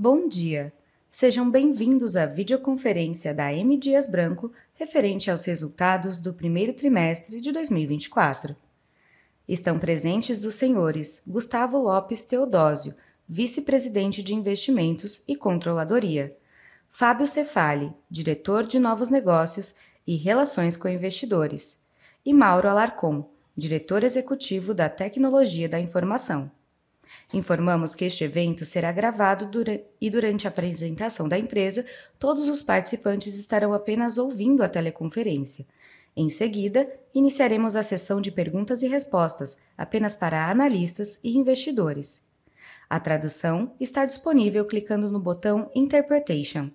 Bom dia! Sejam bem-vindos à videoconferência da M. Dias Branco referente aos resultados do primeiro trimestre de 2024. Estão presentes os senhores Gustavo Lopes Teodósio, vice-presidente de Investimentos e Controladoria, Fábio Cefali, diretor de Novos Negócios e Relações com Investidores, e Mauro Alarcon, diretor executivo da Tecnologia da Informação. Informamos que este evento será gravado e durante a apresentação da empresa, todos os participantes estarão apenas ouvindo a teleconferência. Em seguida, iniciaremos a sessão de perguntas e respostas, apenas para analistas e investidores. A tradução está disponível clicando no botão Interpretation.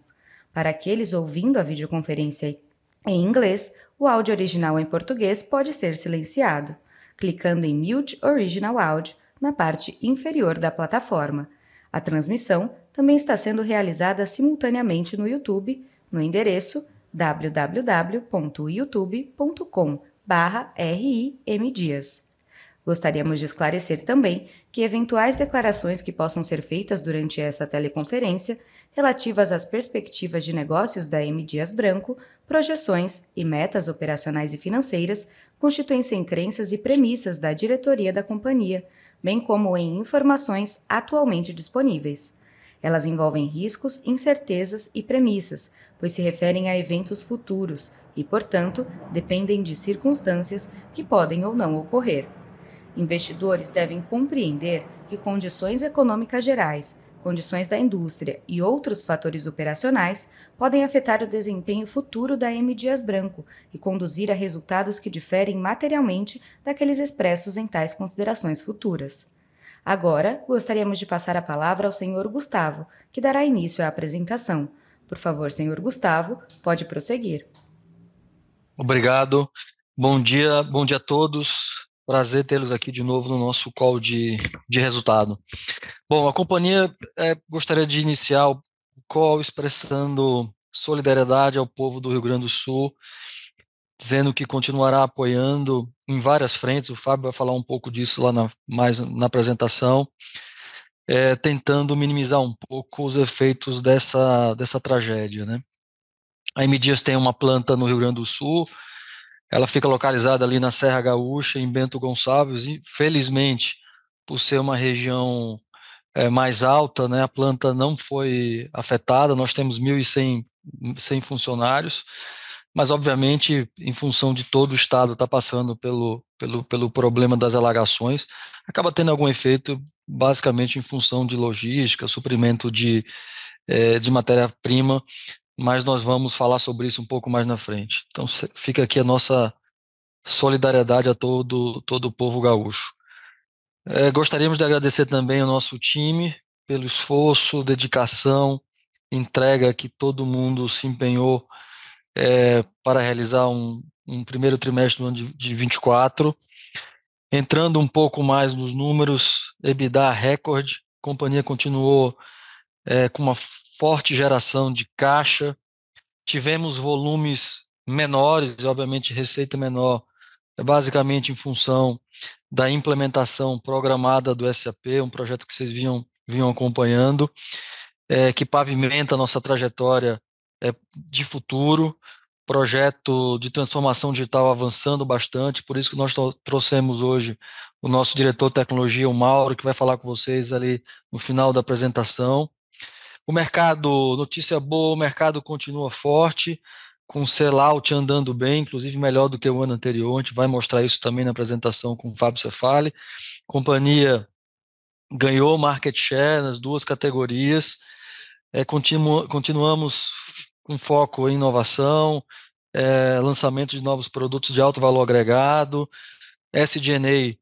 Para aqueles ouvindo a videoconferência em inglês, o áudio original em português pode ser silenciado, clicando em Mute Original Audio na parte inferior da plataforma. A transmissão também está sendo realizada simultaneamente no YouTube, no endereço www.youtube.com/rimdias. Gostaríamos de esclarecer também que eventuais declarações que possam ser feitas durante esta teleconferência, relativas às perspectivas de negócios da M. Dias Branco, projeções e metas operacionais e financeiras, constituem-se em crenças e premissas da diretoria da companhia, bem como em informações atualmente disponíveis. Elas envolvem riscos, incertezas e premissas, pois se referem a eventos futuros e, portanto, dependem de circunstâncias que podem ou não ocorrer. Investidores devem compreender que condições econômicas gerais, condições da indústria e outros fatores operacionais podem afetar o desempenho futuro da M. Dias Branco e conduzir a resultados que diferem materialmente daqueles expressos em tais considerações futuras. Agora, gostaríamos de passar a palavra ao Sr. Gustavo, que dará início à apresentação. Por favor, Sr. Gustavo, pode prosseguir. Obrigado. Bom dia a todos. Prazer tê-los aqui de novo no nosso call de resultado. Bom, a companhia gostaria de iniciar o call expressando solidariedade ao povo do Rio Grande do Sul, dizendo que continuará apoiando em várias frentes. O Fábio vai falar um pouco disso lá mais na apresentação, tentando minimizar um pouco os efeitos dessa tragédia, né? A M. Dias tem uma planta no Rio Grande do Sul. Ela fica localizada ali na Serra Gaúcha, em Bento Gonçalves, e felizmente, por ser uma região mais alta, né, a planta não foi afetada. Nós temos 1.100 funcionários, mas obviamente, em função de todo o estado estar passando pelo problema das alagações, acaba tendo algum efeito, basicamente em função de logística, suprimento de matéria-prima, mas nós vamos falar sobre isso um pouco mais na frente. Então fica aqui a nossa solidariedade a todo o povo gaúcho. Gostaríamos de agradecer também ao nosso time pelo esforço, dedicação, entrega que todo mundo se empenhou para realizar um primeiro trimestre do ano de 24. Entrando um pouco mais nos números, EBITDA recorde, a companhia continuou com uma forte geração de caixa. Tivemos volumes menores, obviamente receita menor, basicamente em função da implementação programada do SAP, um projeto que vocês vinham acompanhando, que pavimenta a nossa trajetória de futuro, projeto de transformação digital avançando bastante, por isso que nós trouxemos hoje o nosso diretor de tecnologia, o Mauro, que vai falar com vocês ali no final da apresentação. O mercado, notícia boa, o mercado continua forte, com o sell-out andando bem, inclusive melhor do que o ano anterior. A gente vai mostrar isso também na apresentação com o Fábio Cefali. A companhia ganhou market share nas duas categorias. Continuamos com foco em inovação, lançamento de novos produtos de alto valor agregado, SG&A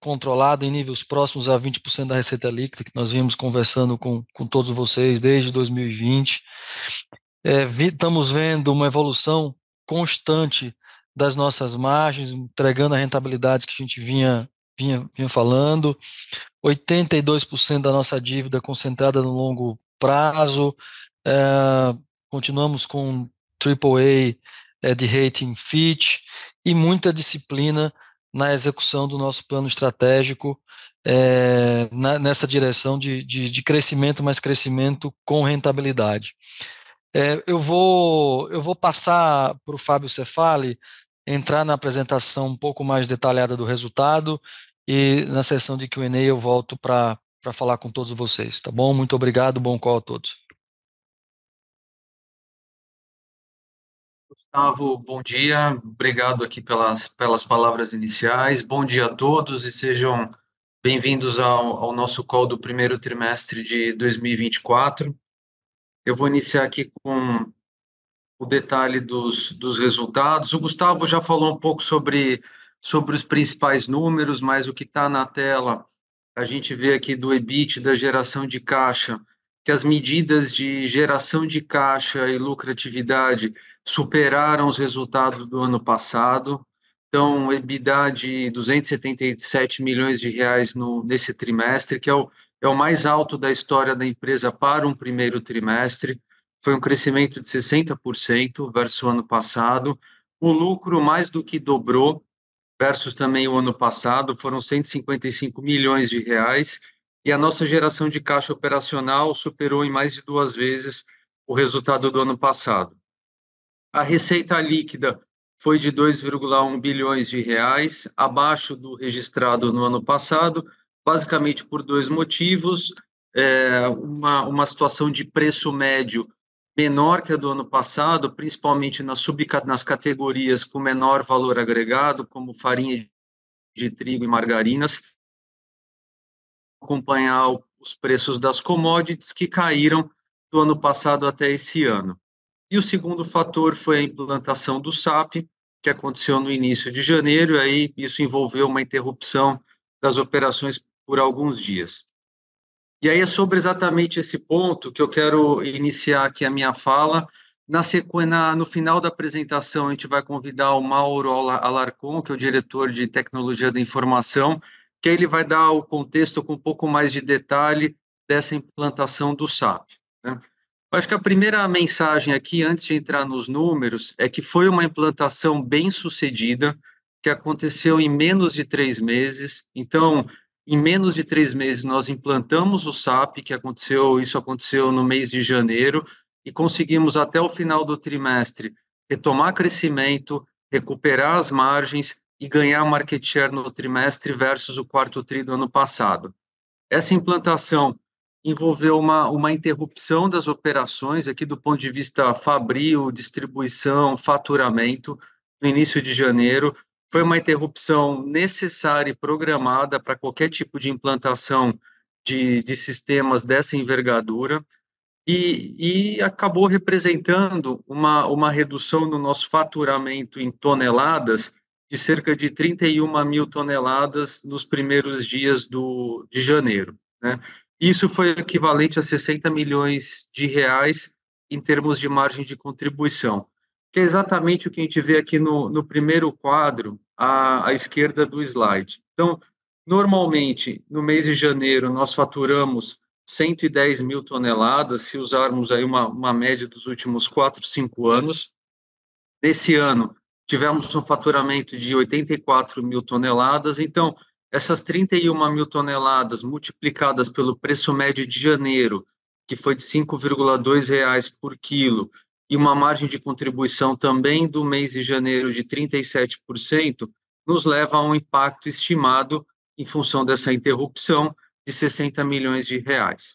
controlado em níveis próximos a 20% da receita líquida, que nós vimos conversando com todos vocês desde 2020. Estamos vendo uma evolução constante das nossas margens, entregando a rentabilidade que a gente vinha falando. 82% da nossa dívida concentrada no longo prazo. Continuamos com AAA de rating Fitch e muita disciplina na execução do nosso plano estratégico, nessa direção de crescimento, mas crescimento com rentabilidade. Eu vou passar para o Fábio Cefali entrar na apresentação um pouco mais detalhada do resultado e na sessão de Q&A eu volto para falar com todos vocês, tá bom? Muito obrigado, bom call a todos. Gustavo, bom dia. Obrigado aqui pelas palavras iniciais. Bom dia a todos e sejam bem-vindos ao nosso call do primeiro trimestre de 2024. Eu vou iniciar aqui com o detalhe dos resultados. O Gustavo já falou um pouco sobre os principais números, mas o que está na tela, a gente vê aqui do EBIT, da geração de caixa, que as medidas de geração de caixa e lucratividade superaram os resultados do ano passado. Então, EBITDA de 277 milhões de reais nesse trimestre, que é o mais alto da história da empresa para um primeiro trimestre. Foi um crescimento de 60% versus o ano passado. O lucro mais do que dobrou versus também o ano passado, foram 155 milhões de reais, e a nossa geração de caixa operacional superou em mais de 2 vezes o resultado do ano passado. A receita líquida foi de 2,1 bilhões de reais, abaixo do registrado no ano passado, basicamente por dois motivos: uma situação de preço médio menor que a do ano passado, principalmente nas categorias com menor valor agregado, como farinha de trigo e margarinas, acompanhar os preços das commodities que caíram do ano passado até esse ano. E o segundo fator foi a implantação do SAP, que aconteceu no início de janeiro, e aí isso envolveu uma interrupção das operações por alguns dias. E aí é sobre exatamente esse ponto que eu quero iniciar aqui a minha fala. No final da apresentação, a gente vai convidar o Mauro Alarcon, que é o diretor de Tecnologia da Informação, que aí ele vai dar o contexto com um pouco mais de detalhe dessa implantação do SAP, né? Eu acho que a primeira mensagem aqui, antes de entrar nos números, é que foi uma implantação bem sucedida, que aconteceu em menos de 3 meses. Então, em menos de 3 meses, nós implantamos o SAP, isso aconteceu no mês de janeiro, e conseguimos, até o final do trimestre, retomar crescimento, recuperar as margens e ganhar market share no trimestre versus o quarto tri do ano passado. Essa implantação envolveu uma interrupção das operações, aqui do ponto de vista fabril, distribuição, faturamento, no início de janeiro. Foi uma interrupção necessária e programada para qualquer tipo de implantação de sistemas dessa envergadura, e acabou representando uma redução no nosso faturamento em toneladas de cerca de 31 mil toneladas nos primeiros dias de janeiro, né? Isso foi equivalente a 60 milhões de reais em termos de margem de contribuição, que é exatamente o que a gente vê aqui no primeiro quadro, à esquerda do slide. Então, normalmente, no mês de janeiro, nós faturamos 110 mil toneladas, se usarmos aí uma média dos últimos 4, 5 anos. Nesse ano, tivemos um faturamento de 84 mil toneladas, então, essas 31 mil toneladas multiplicadas pelo preço médio de janeiro, que foi de R$ 5,2 por quilo, e uma margem de contribuição também do mês de janeiro de 37%, nos leva a um impacto estimado, em função dessa interrupção, de 60 milhões de reais.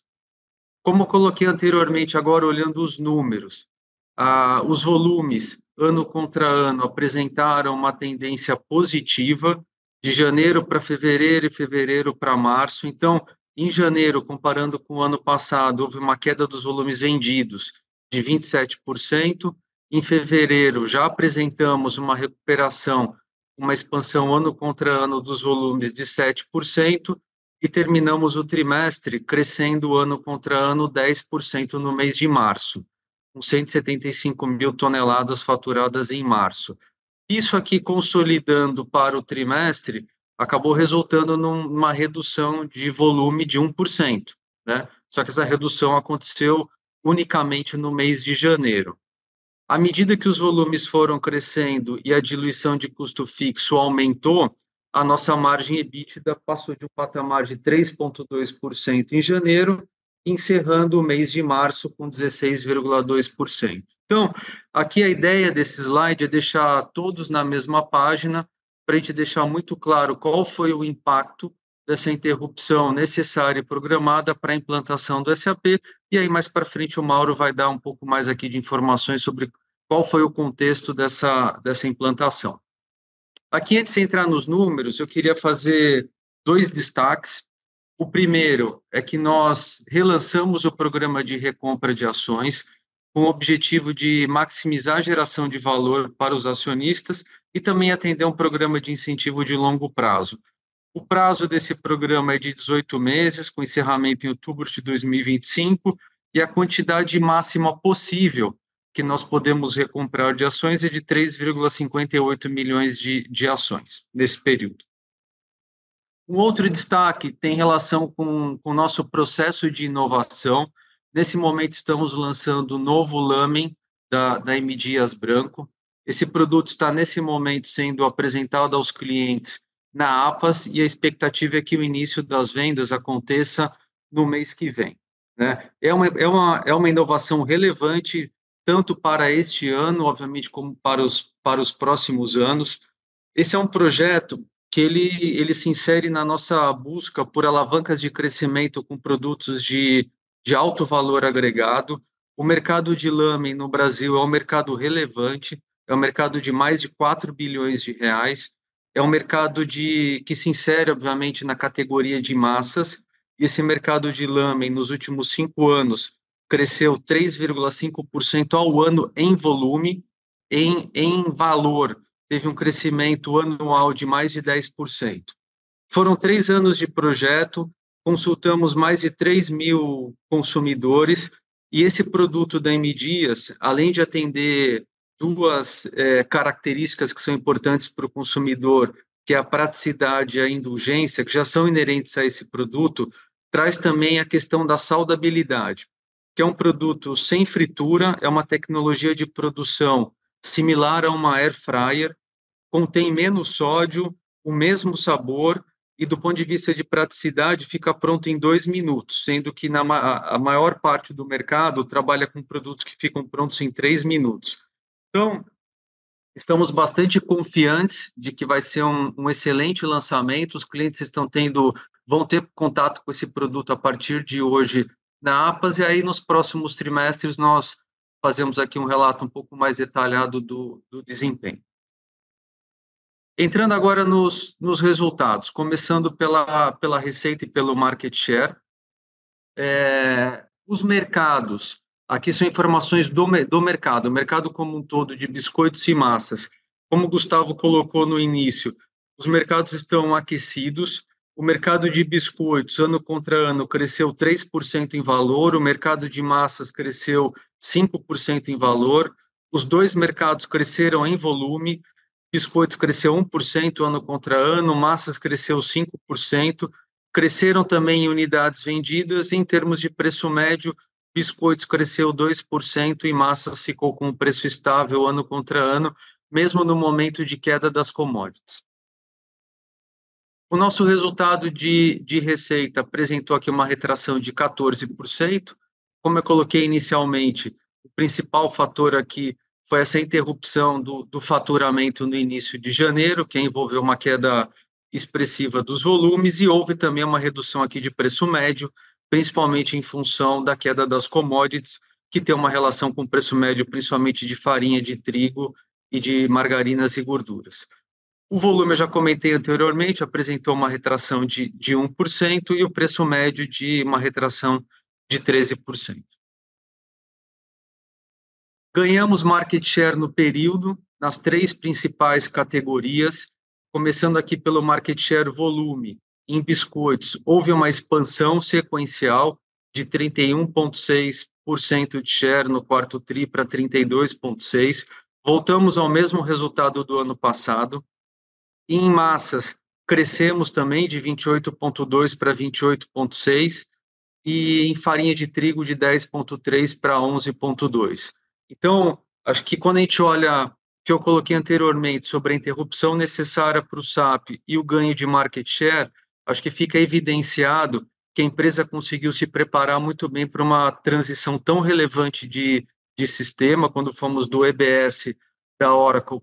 Como eu coloquei anteriormente, agora olhando os números, os volumes, ano contra ano, apresentaram uma tendência positiva, de janeiro para fevereiro e fevereiro para março. Então, em janeiro, comparando com o ano passado, houve uma queda dos volumes vendidos de 27%. Em fevereiro, já apresentamos uma recuperação, uma expansão ano contra ano dos volumes de 7%, e terminamos o trimestre crescendo ano contra ano 10% no mês de março, com 175 mil toneladas faturadas em março. Isso aqui, consolidando para o trimestre, acabou resultando numa redução de volume de 1%, né? Só que essa redução aconteceu unicamente no mês de janeiro. À medida que os volumes foram crescendo e a diluição de custo fixo aumentou, a nossa margem EBITDA passou de um patamar de 3,2% em janeiro, encerrando o mês de março com 16,2%. Então, aqui a ideia desse slide é deixar todos na mesma página, para a gente deixar muito claro qual foi o impacto dessa interrupção necessária e programada para a implantação do SAP, e aí mais para frente o Mauro vai dar um pouco mais aqui de informações sobre qual foi o contexto dessa implantação. Aqui, antes de entrar nos números, eu queria fazer 2 destaques. O primeiro é que nós relançamos o programa de recompra de ações com o objetivo de maximizar a geração de valor para os acionistas e também atender um programa de incentivo de longo prazo. O prazo desse programa é de 18 meses, com encerramento em outubro de 2025, e a quantidade máxima possível que nós podemos recomprar de ações é de 3,58 milhões de ações nesse período. Um outro destaque tem relação com o nosso processo de inovação. Nesse momento, estamos lançando o novo lamen da M. Dias Branco. Esse produto está, nesse momento, sendo apresentado aos clientes na APAS e a expectativa é que o início das vendas aconteça no mês que vem, né? É uma inovação relevante, tanto para este ano, obviamente, como para os próximos anos. Esse é um projeto que ele se insere na nossa busca por alavancas de crescimento com produtos de alto valor agregado. O mercado de lamen no Brasil é um mercado relevante, é um mercado de mais de 4 bilhões de reais, é um mercado que se insere, obviamente, na categoria de massas, e esse mercado de lamen, nos últimos 5 anos, cresceu 3,5% ao ano em volume, em valor, teve um crescimento anual de mais de 10%. Foram 3 anos de projeto, consultamos mais de 3 mil consumidores, e esse produto da M. Dias, além de atender 2 características que são importantes para o consumidor, que é a praticidade e a indulgência, que já são inerentes a esse produto, traz também a questão da saudabilidade, que é um produto sem fritura, é uma tecnologia de produção similar a uma air fryer, contém menos sódio, o mesmo sabor, e do ponto de vista de praticidade, fica pronto em 2 minutos, sendo que a maior parte do mercado trabalha com produtos que ficam prontos em 3 minutos. Então, estamos bastante confiantes de que vai ser um excelente lançamento, os clientes vão ter contato com esse produto a partir de hoje na APAS, e aí nos próximos trimestres nós fazemos aqui um relato um pouco mais detalhado do desempenho. Entrando agora nos resultados, começando pela receita e pelo market share. Os mercados, aqui são informações do mercado, o mercado como um todo de biscoitos e massas. Como o Gustavo colocou no início, os mercados estão aquecidos. O mercado de biscoitos, ano contra ano, cresceu 3% em valor, o mercado de massas cresceu 5% em valor. Os 2 mercados cresceram em volume. Biscoitos cresceu 1% ano contra ano, massas cresceu 5%, cresceram também em unidades vendidas. Em termos de preço médio, biscoitos cresceu 2% e massas ficou com um preço estável ano contra ano, mesmo no momento de queda das commodities. O nosso resultado de receita apresentou aqui uma retração de 14%. Como eu coloquei inicialmente, o principal fator aqui foi essa interrupção do faturamento no início de janeiro, que envolveu uma queda expressiva dos volumes, e houve também uma redução aqui de preço médio, principalmente em função da queda das commodities, que tem uma relação com o preço médio, principalmente de farinha de trigo e de margarinas e gorduras. O volume, eu já comentei anteriormente, apresentou uma retração de 1% e o preço médio de uma retração de 13%. Ganhamos market share no período, nas 3 principais categorias, começando aqui pelo market share volume. Em biscoitos, houve uma expansão sequencial de 31,6% de share no quarto TRI para 32,6%. Voltamos ao mesmo resultado do ano passado. Em massas, crescemos também de 28,2% para 28,6%. E em farinha de trigo, de 10,3% para 11,2%. Então, acho que quando a gente olha que eu coloquei anteriormente sobre a interrupção necessária para o SAP e o ganho de market share, acho que fica evidenciado que a empresa conseguiu se preparar muito bem para uma transição tão relevante de sistema, quando fomos do EBS da Oracle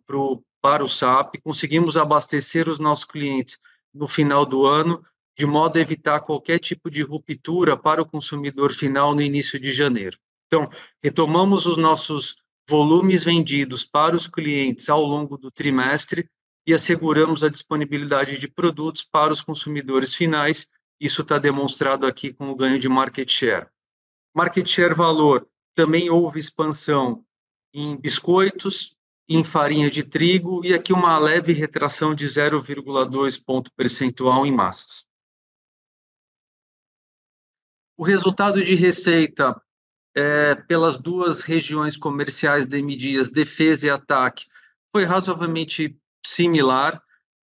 para o SAP, conseguimos abastecer os nossos clientes no final do ano, de modo a evitar qualquer tipo de ruptura para o consumidor final no início de janeiro. Então, retomamos os nossos volumes vendidos para os clientes ao longo do trimestre e asseguramos a disponibilidade de produtos para os consumidores finais. Isso está demonstrado aqui com o ganho de market share. Market share valor, também houve expansão em biscoitos, em farinha de trigo e aqui uma leve retração de 0,2 ponto percentual em massas. O resultado de receita pelas duas regiões comerciais de M. Dias, defesa e ataque, foi razoavelmente similar.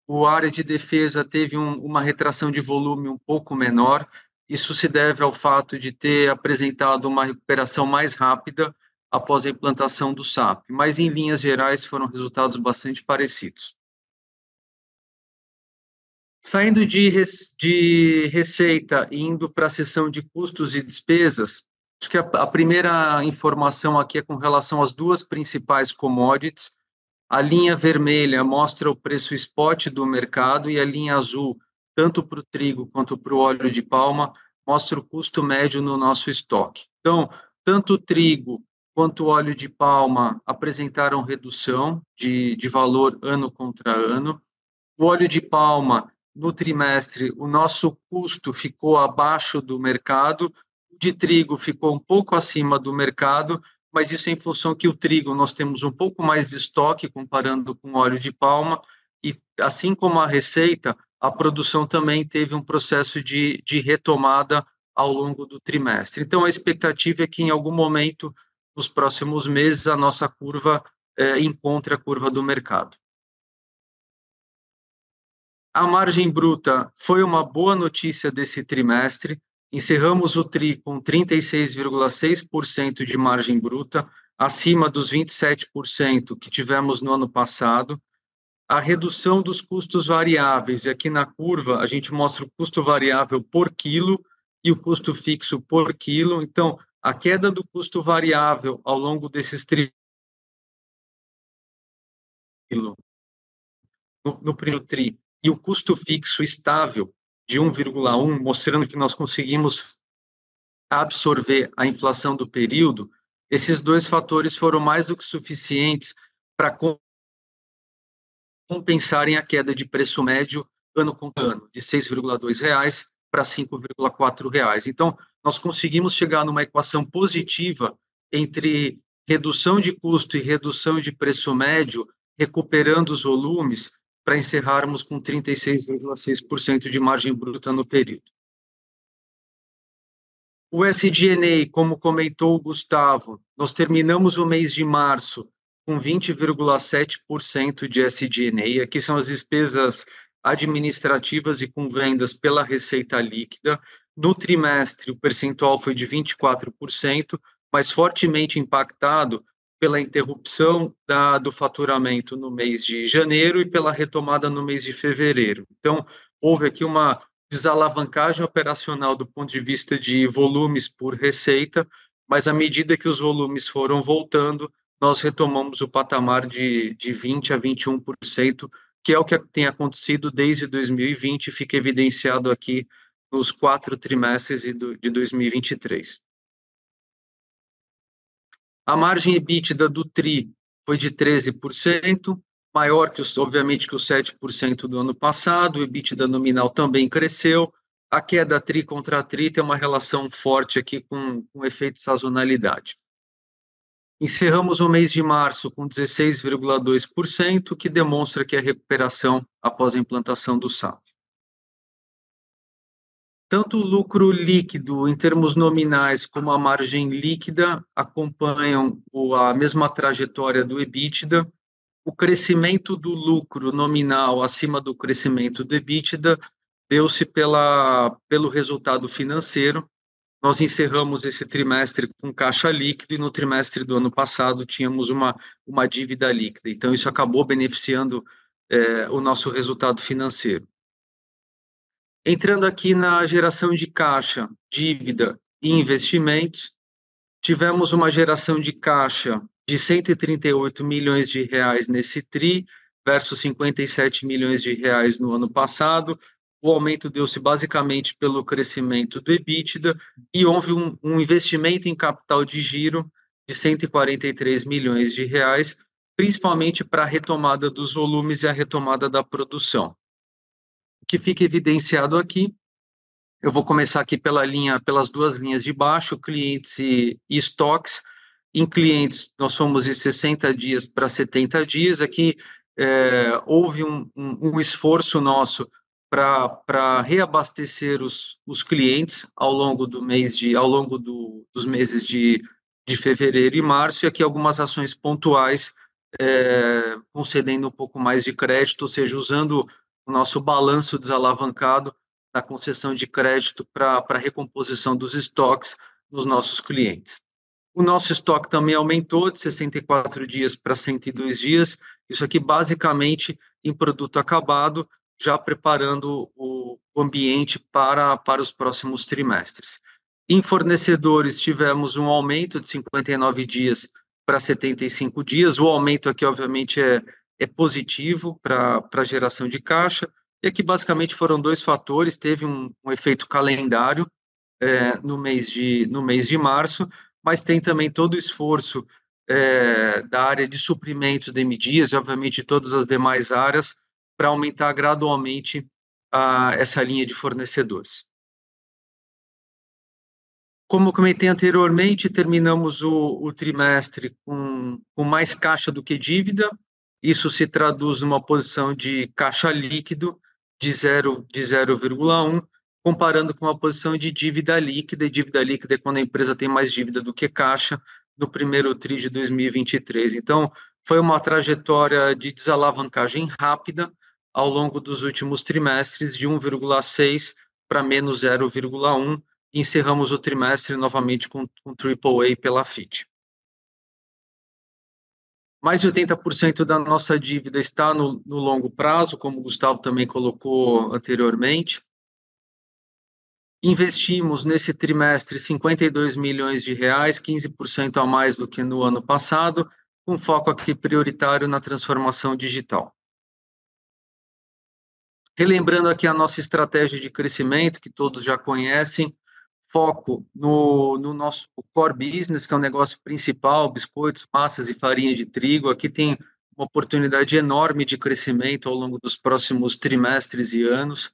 A área de defesa teve uma retração de volume um pouco menor. Isso se deve ao fato de ter apresentado uma recuperação mais rápida após a implantação do SAP, mas em linhas gerais foram resultados bastante parecidos. Saindo de receita e indo para a seção de custos e despesas, acho que a primeira informação aqui é com relação às duas principais commodities. A linha vermelha mostra o preço spot do mercado e a linha azul, tanto para o trigo quanto para o óleo de palma, mostra o custo médio no nosso estoque. Então, tanto o trigo quanto o óleo de palma apresentaram redução de valor ano contra ano. O óleo de palma, no trimestre, o nosso custo ficou abaixo do mercado, de trigo ficou um pouco acima do mercado, mas isso é em função que o trigo nós temos um pouco mais de estoque comparando com o óleo de palma, e assim como a receita, a produção também teve um processo de retomada ao longo do trimestre. Então, a expectativa é que em algum momento, nos próximos meses, a nossa curva encontre a curva do mercado. A margem bruta foi uma boa notícia desse trimestre. Encerramos o TRI com 36,6% de margem bruta, acima dos 27% que tivemos no ano passado. A redução dos custos variáveis, e aqui na curva a gente mostra o custo variável por quilo e o custo fixo por quilo. Então, a queda do custo variável ao longo desses no primeiro TRI e o custo fixo estável de 1,1, mostrando que nós conseguimos absorver a inflação do período, esses dois fatores foram mais do que suficientes para compensarem a queda de preço médio ano com ano, de R$ 6,2 para R$ 5,4. Então, nós conseguimos chegar numa equação positiva entre redução de custo e redução de preço médio, recuperando os volumes, para encerrarmos com 36,6% de margem bruta no período. O SG&A, como comentou o Gustavo, nós terminamos o mês de março com 20,7% de SG&A. Aqui são as despesas administrativas e com vendas pela receita líquida. No trimestre, o percentual foi de 24%, mas fortemente impactado pela interrupção do faturamento no mês de janeiro e pela retomada no mês de fevereiro. Então, houve aqui uma desalavancagem operacional do ponto de vista de volumes por receita, mas à medida que os volumes foram voltando, nós retomamos o patamar de 20% a 21%, que é o que tem acontecido desde 2020 e fica evidenciado aqui nos 4 trimestres de 2023. A margem EBITDA do TRI foi de 13%, maior que, obviamente, que os 7% do ano passado. O EBITDA nominal também cresceu. A queda TRI contra TRI tem uma relação forte aqui com efeito de sazonalidade. Encerramos o mês de março com 16,2%, que demonstra que é recuperação após a implantação do SAP. Tanto o lucro líquido em termos nominais como a margem líquida acompanham a mesma trajetória do EBITDA. O crescimento do lucro nominal acima do crescimento do EBITDA deu-se pelo resultado financeiro. nós encerramos esse trimestre com caixa líquido e no trimestre do ano passado tínhamos uma dívida líquida. Então, isso acabou beneficiando o nosso resultado financeiro. Entrando aqui na geração de caixa, dívida e investimentos, tivemos uma geração de caixa de 138 milhões de reais nesse TRI, versus 57 milhões de reais no ano passado. O aumento deu-se basicamente pelo crescimento do EBITDA e houve um investimento em capital de giro de 143 milhões de reais, principalmente para a retomada dos volumes e a retomada da produção. O que fica evidenciado aqui, eu vou começar aqui pelas duas linhas de baixo, clientes e estoques. Em clientes, nós fomos de 60 dias para 70 dias. Aqui houve um esforço nosso para reabastecer os clientes ao longo dos meses de fevereiro e março, e aqui algumas ações pontuais concedendo um pouco mais de crédito, ou seja, usando o nosso balanço desalavancado da concessão de crédito para a recomposição dos estoques nos nossos clientes. O nosso estoque também aumentou de 64 dias para 102 dias, isso aqui basicamente em produto acabado, já preparando o ambiente para os próximos trimestres. Em fornecedores, tivemos um aumento de 59 dias para 75 dias, o aumento aqui, obviamente, é positivo para a geração de caixa, e aqui basicamente foram dois fatores, teve um efeito calendário no mês de março, mas tem também todo o esforço da área de suprimentos de M. Dias e, obviamente, todas as demais áreas para aumentar gradualmente essa linha de fornecedores. Como eu comentei anteriormente, terminamos o trimestre com mais caixa do que dívida. Isso se traduz numa posição de caixa líquido de 0,1, comparando com uma posição de dívida líquida. E dívida líquida é quando a empresa tem mais dívida do que caixa no primeiro TRI de 2023. Então, foi uma trajetória de desalavancagem rápida ao longo dos últimos trimestres, de 1,6 para menos 0,1. Encerramos o trimestre novamente com AAA pela Fitch. Mais de 80% da nossa dívida está no longo prazo, como o Gustavo também colocou anteriormente. Investimos nesse trimestre 52 milhões de reais, 15% a mais do que no ano passado, com foco aqui prioritário na transformação digital. Relembrando aqui a nossa estratégia de crescimento, que todos já conhecem, foco no nosso core business, que é o negócio principal, biscoitos, massas e farinha de trigo. Aqui tem uma oportunidade enorme de crescimento ao longo dos próximos trimestres e anos.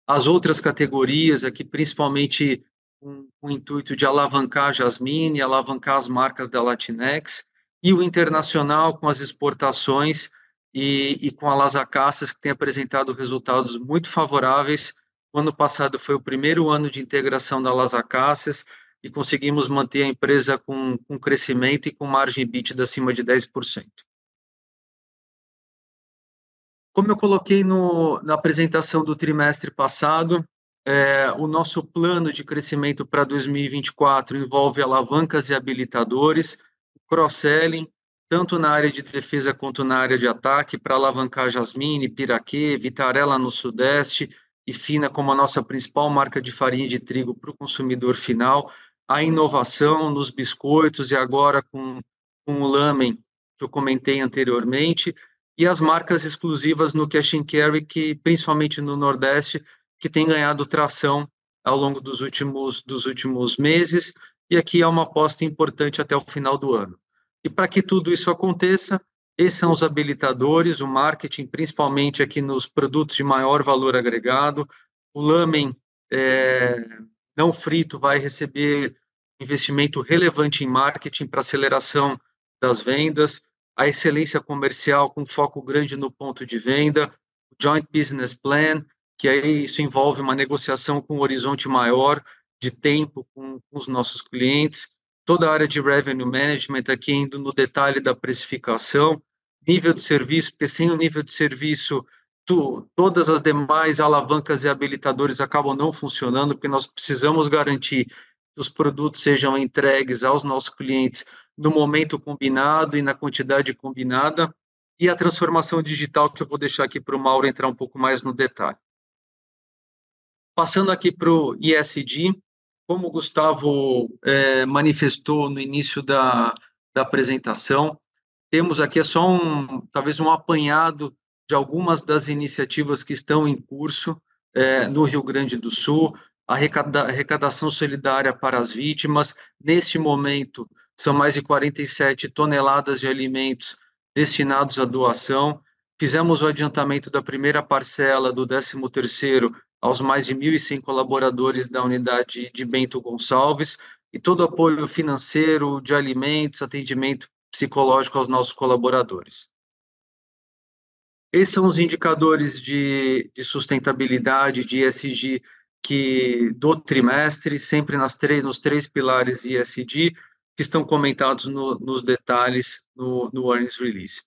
As outras categorias, aqui principalmente com o intuito de alavancar a Jasmine, alavancar as marcas da Latinex, e o internacional com as exportações e com a Las Acacias, que tem apresentado resultados muito favoráveis. O ano passado foi o primeiro ano de integração da Las Acacias e conseguimos manter a empresa com crescimento e com margem EBITDA acima de 10%. Como eu coloquei na apresentação do trimestre passado, o nosso plano de crescimento para 2024 envolve alavancas e habilitadores, cross-selling, tanto na área de defesa quanto na área de ataque, para alavancar Jasmine, Piraquê, Vitarella no Sudeste, e Fina como a nossa principal marca de farinha de trigo para o consumidor final, a inovação nos biscoitos e agora com o lamen, que eu comentei anteriormente, e as marcas exclusivas no cash and carry, que principalmente no Nordeste, que tem ganhado tração ao longo dos últimos meses, e aqui é uma aposta importante até o final do ano. E para que tudo isso aconteça, esses são os habilitadores, o marketing, principalmente aqui nos produtos de maior valor agregado. O lamen não frito vai receber investimento relevante em marketing para aceleração das vendas, a excelência comercial com foco grande no ponto de venda, o Joint Business Plan, que aí isso envolve uma negociação com um horizonte maior de tempo com os nossos clientes, toda a área de Revenue Management aqui indo no detalhe da precificação, nível de serviço, porque sem o nível de serviço, todas as demais alavancas e habilitadores acabam não funcionando, porque nós precisamos garantir que os produtos sejam entregues aos nossos clientes no momento combinado e na quantidade combinada, e a transformação digital, que eu vou deixar aqui para o Mauro entrar um pouco mais no detalhe. Passando aqui para o ESG, como o Gustavo manifestou no início da apresentação, temos aqui só talvez um apanhado de algumas das iniciativas que estão em curso no Rio Grande do Sul, a arrecadação solidária para as vítimas. Neste momento, são mais de 47 toneladas de alimentos destinados à doação. Fizemos o adiantamento da primeira parcela do 13º aos mais de 1.100 colaboradores da unidade de Bento Gonçalves, e todo o apoio financeiro, de alimentos, atendimento psicológico aos nossos colaboradores. Esses são os indicadores de sustentabilidade, de ESG, do trimestre, sempre nos três pilares de ESG, que estão comentados nos detalhes no earnings release.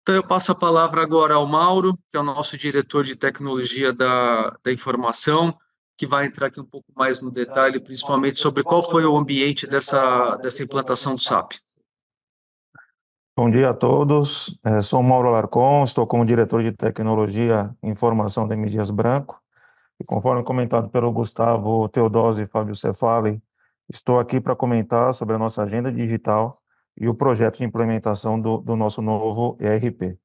Então, eu passo a palavra agora ao Mauro, que é o nosso diretor de tecnologia da informação, que vai entrar aqui um pouco mais no detalhe, principalmente sobre qual foi o ambiente dessa implantação do SAP. Bom dia a todos, sou Mauro Alarcon, estou como diretor de tecnologia e informação da M. Dias Branco, e conforme comentado pelo Gustavo Teodósio e Fábio Cefali, estou aqui para comentar sobre a nossa agenda digital e o projeto de implementação do nosso novo ERP.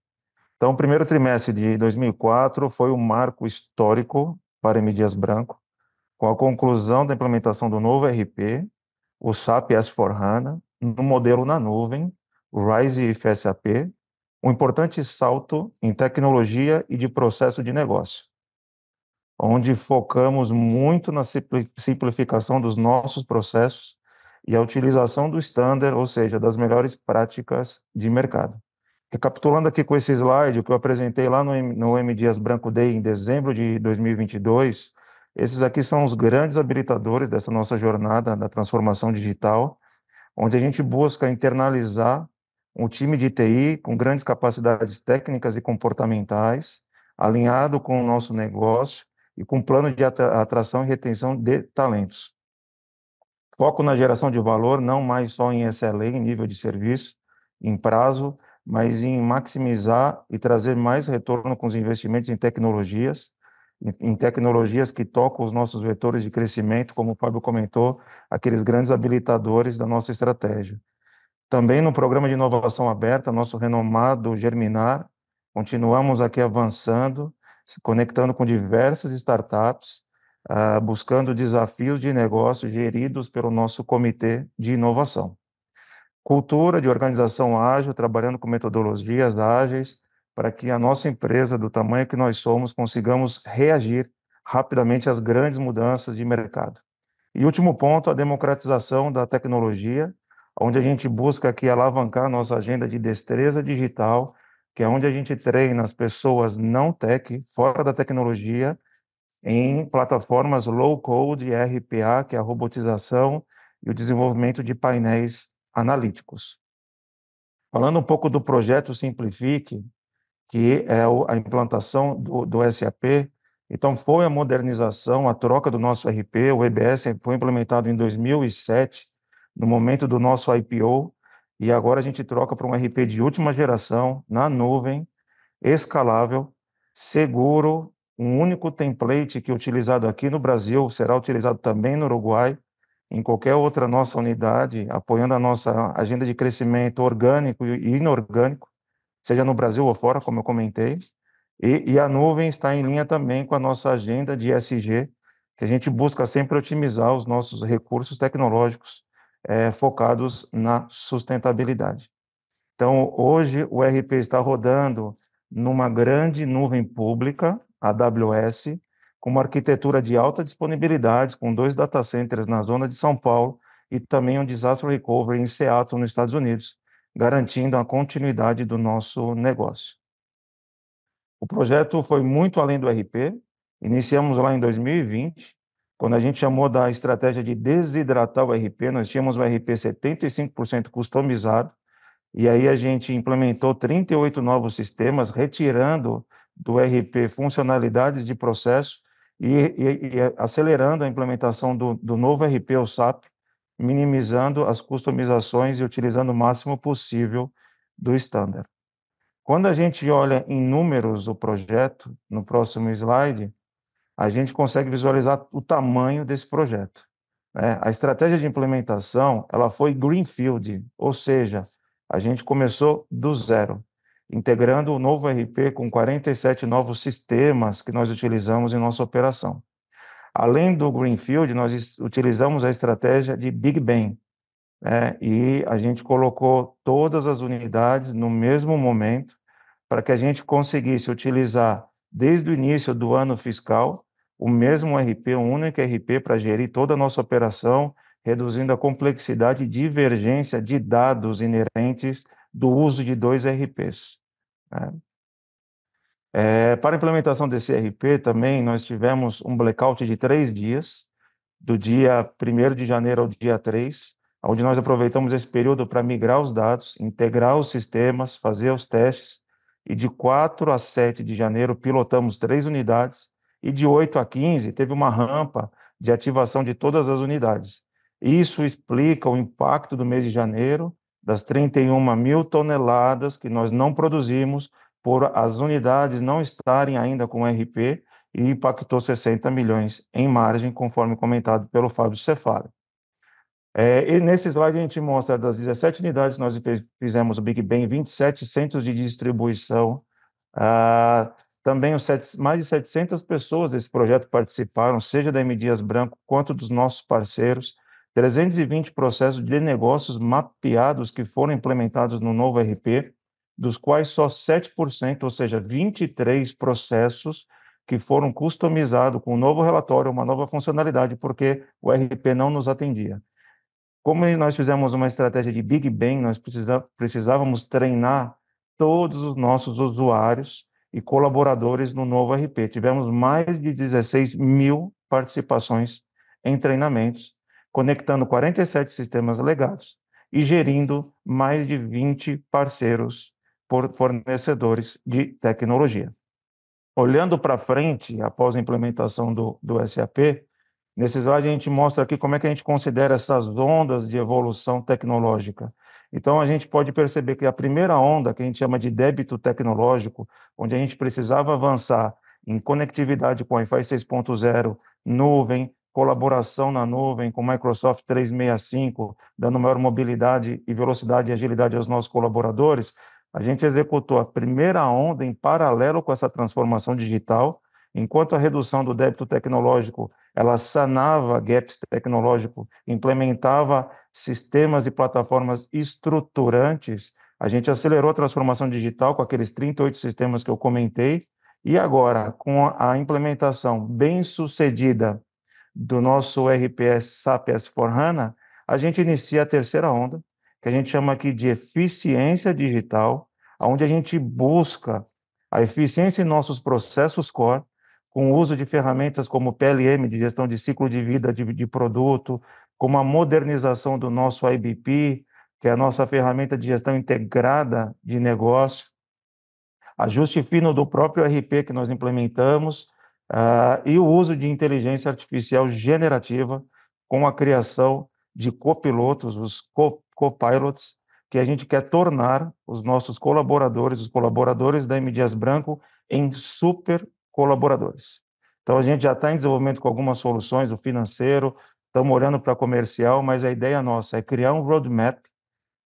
Então, o primeiro trimestre de 2004 foi um marco histórico para M. Dias Branco, com a conclusão da implementação do novo ERP, o SAP S/4HANA, no modelo na nuvem, o RISE e FSAP, um importante salto em tecnologia e de processo de negócio, onde focamos muito na simplificação dos nossos processos e a utilização do standard, ou seja, das melhores práticas de mercado. Recapitulando aqui com esse slide, o que eu apresentei lá no M. Dias Branco Day em dezembro de 2022, esses aqui são os grandes habilitadores dessa nossa jornada da transformação digital, onde a gente busca internalizar um time de TI com grandes capacidades técnicas e comportamentais, alinhado com o nosso negócio e com plano de atração e retenção de talentos. Foco na geração de valor, não mais só em SLA, em nível de serviço, em prazo, mas em maximizar e trazer mais retorno com os investimentos em tecnologias que tocam os nossos vetores de crescimento, como o Fábio comentou, aqueles grandes habilitadores da nossa estratégia. Também no programa de inovação aberta, nosso renomado Germinar, continuamos aqui avançando, se conectando com diversas startups, buscando desafios de negócio geridos pelo nosso comitê de inovação. Cultura de organização ágil, trabalhando com metodologias ágeis, para que a nossa empresa, do tamanho que nós somos, consigamos reagir rapidamente às grandes mudanças de mercado. E último ponto, a democratização da tecnologia, onde a gente busca aqui alavancar a nossa agenda de destreza digital, que é onde a gente treina as pessoas não tech, fora da tecnologia, em plataformas low-code e RPA, que é a robotização e o desenvolvimento de painéis analíticos. Falando um pouco do projeto Simplifique, que é a implantação do SAP, então foi a modernização, a troca do nosso RP, o EBS foi implementado em 2007, no momento do nosso IPO, e agora a gente troca para um RP de última geração, na nuvem, escalável, seguro, um único template que é utilizado aqui no Brasil, será utilizado também no Uruguai, em qualquer outra nossa unidade, apoiando a nossa agenda de crescimento orgânico e inorgânico, seja no Brasil ou fora, como eu comentei, e a nuvem está em linha também com a nossa agenda de ESG, que a gente busca sempre otimizar os nossos recursos tecnológicos focados na sustentabilidade. Então, hoje o RP está rodando numa grande nuvem pública, AWS, com uma arquitetura de alta disponibilidade, com 2 data centers na zona de São Paulo e também um disaster recovery em Seattle, nos Estados Unidos, garantindo a continuidade do nosso negócio. O projeto foi muito além do RP, iniciamos lá em 2020, quando a gente chamou da estratégia de desidratar o RP, nós tínhamos o RP 75% customizado, e aí a gente implementou 38 novos sistemas, retirando do RP funcionalidades de processo e acelerando a implementação do novo RP, o SAP, minimizando as customizações e utilizando o máximo possível do standard. Quando a gente olha em números o projeto, no próximo slide, a gente consegue visualizar o tamanho desse projeto, né? A estratégia de implementação, ela foi greenfield, ou seja, a gente começou do zero, integrando o novo RP com 47 novos sistemas que nós utilizamos em nossa operação. Além do greenfield, nós utilizamos a estratégia de Big Bang, né? E a gente colocou todas as unidades no mesmo momento para que a gente conseguisse utilizar desde o início do ano fiscal o mesmo RP, um único RP para gerir toda a nossa operação, reduzindo a complexidade e divergência de dados inerentes do uso de dois RPs, né? Para a implementação desse RP também, nós tivemos um blackout de 3 dias, do dia 1º de janeiro ao dia 3, onde nós aproveitamos esse período para migrar os dados, integrar os sistemas, fazer os testes, e de 4 a 7 de janeiro pilotamos 3 unidades, e de 8 a 15 teve uma rampa de ativação de todas as unidades. Isso explica o impacto do mês de janeiro, das 31 mil toneladas que nós não produzimos, por as unidades não estarem ainda com RP, e impactou 60 milhões em margem, conforme comentado pelo Fábio Cefala. E nesse slide a gente mostra das 17 unidades que nós fizemos o Big Bang, 27 centros de distribuição, também mais de 700 pessoas desse projeto participaram, seja da M. Dias Branco quanto dos nossos parceiros, 320 processos de negócios mapeados que foram implementados no novo RP, dos quais só 7%, ou seja, 23 processos que foram customizados com um novo relatório, uma nova funcionalidade, porque o RP não nos atendia. Como nós fizemos uma estratégia de Big Bang, nós precisávamos treinar todos os nossos usuários e colaboradores no novo RP. Tivemos mais de 16 mil participações em treinamentos, conectando 47 sistemas legados e gerindo mais de 20 parceiros por fornecedores de tecnologia. Olhando para frente, após a implementação do SAP, nesse slide a gente mostra aqui como é que a gente considera essas ondas de evolução tecnológica. Então a gente pode perceber que a primeira onda, que a gente chama de débito tecnológico, onde a gente precisava avançar em conectividade com Wi-Fi 6.0, nuvem, colaboração na nuvem com Microsoft 365, dando maior mobilidade e velocidade e agilidade aos nossos colaboradores, a gente executou a primeira onda em paralelo com essa transformação digital, enquanto a redução do débito tecnológico ela sanava gaps tecnológicos, implementava sistemas e plataformas estruturantes, a gente acelerou a transformação digital com aqueles 38 sistemas que eu comentei, e agora, com a implementação bem-sucedida do nosso RPS SAP S/4HANA, a gente inicia a terceira onda, que a gente chama aqui de eficiência digital, onde a gente busca a eficiência em nossos processos core, com o uso de ferramentas como PLM, de gestão de ciclo de vida de produto, como a modernização do nosso IBP, que é a nossa ferramenta de gestão integrada de negócio, ajuste fino do próprio RP que nós implementamos, e o uso de inteligência artificial generativa, com a criação de copilotos, os copilots, que a gente quer tornar os nossos colaboradores, os colaboradores da M. Dias Branco, em super colaboradores. Então, a gente já está em desenvolvimento com algumas soluções, o financeiro, estamos olhando para comercial, mas a ideia nossa é criar um roadmap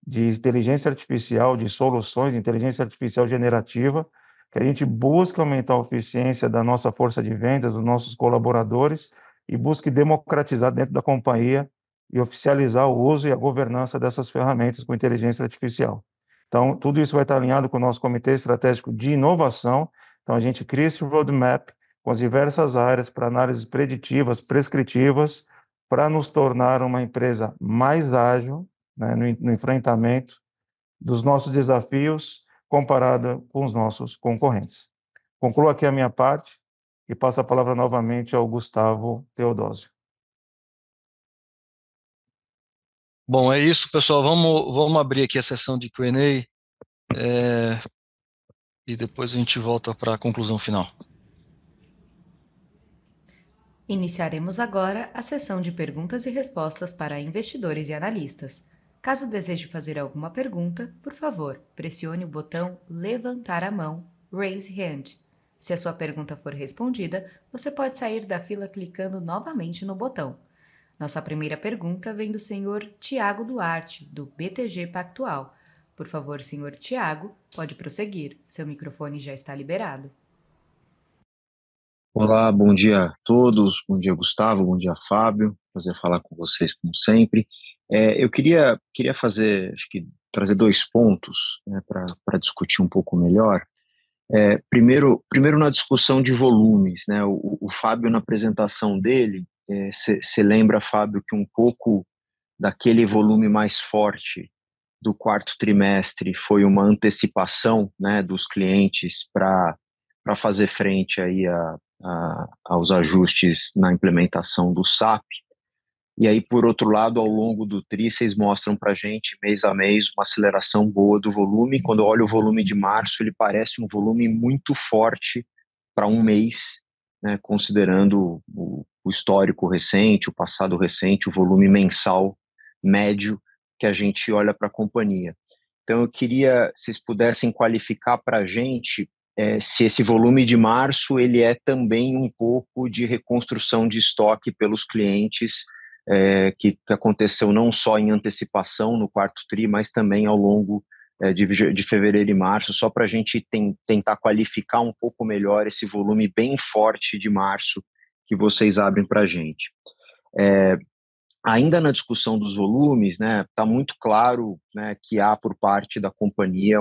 de inteligência artificial, de soluções de inteligência artificial generativa, que a gente busca aumentar a eficiência da nossa força de vendas, dos nossos colaboradores, e busque democratizar dentro da companhia e oficializar o uso e a governança dessas ferramentas com inteligência artificial. Então, tudo isso vai estar alinhado com o nosso Comitê Estratégico de Inovação. Então, a gente cria esse roadmap com as diversas áreas para análises preditivas, prescritivas, para nos tornar uma empresa mais ágil, né, no enfrentamento dos nossos desafios comparada com os nossos concorrentes. Concluo aqui a minha parte e passo a palavra novamente ao Gustavo Teodósio. Bom, é isso, pessoal. Vamos abrir aqui a sessão de Q&A e depois a gente volta para a conclusão final. Iniciaremos agora a sessão de perguntas e respostas para investidores e analistas. Caso deseje fazer alguma pergunta, por favor, pressione o botão Levantar a mão, Raise Hand. Se a sua pergunta for respondida, você pode sair da fila clicando novamente no botão. Nossa primeira pergunta vem do senhor Tiago Duarte, do BTG Pactual. Por favor, senhor Tiago, pode prosseguir. Seu microfone já está liberado. Olá, bom dia a todos, bom dia Gustavo, bom dia Fábio, prazer falar com vocês como sempre. Eu queria trazer dois pontos, né, para discutir um pouco melhor. Primeiro na discussão de volumes, né, o Fábio na apresentação dele, você lembra, Fábio, que um pouco daquele volume mais forte do quarto trimestre foi uma antecipação, né, dos clientes para fazer frente aí aos ajustes na implementação do SAP. E aí, por outro lado, ao longo do TRI, vocês mostram para a gente, mês a mês, uma aceleração boa do volume. Quando eu olho o volume de março, ele parece um volume muito forte para um mês, né, considerando o histórico recente, o passado recente, o volume mensal médio que a gente olha para a companhia. Então, eu queria, se vocês pudessem qualificar para a gente se esse volume de março ele é também um pouco de reconstrução de estoque pelos clientes, que aconteceu não só em antecipação no quarto TRI, mas também ao longo de fevereiro e março, só para a gente tentar qualificar um pouco melhor esse volume bem forte de março que vocês abrem para a gente. Ainda na discussão dos volumes, né, está muito claro, né, que há por parte da companhia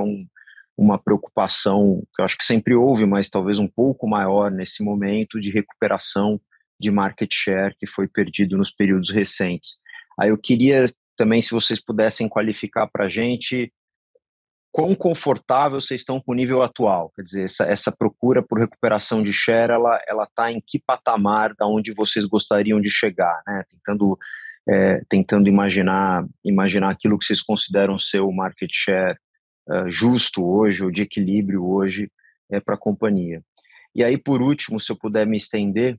uma preocupação que eu acho que sempre houve, mas talvez um pouco maior nesse momento de recuperação de market share que foi perdido nos períodos recentes. Aí eu queria também, se vocês pudessem qualificar para a gente quão confortável vocês estão com o nível atual, quer dizer, essa procura por recuperação de share, ela está em que patamar da onde vocês gostariam de chegar, né? Tentando imaginar aquilo que vocês consideram ser o market share justo hoje, ou de equilíbrio hoje para a companhia. E aí, por último, se eu puder me estender,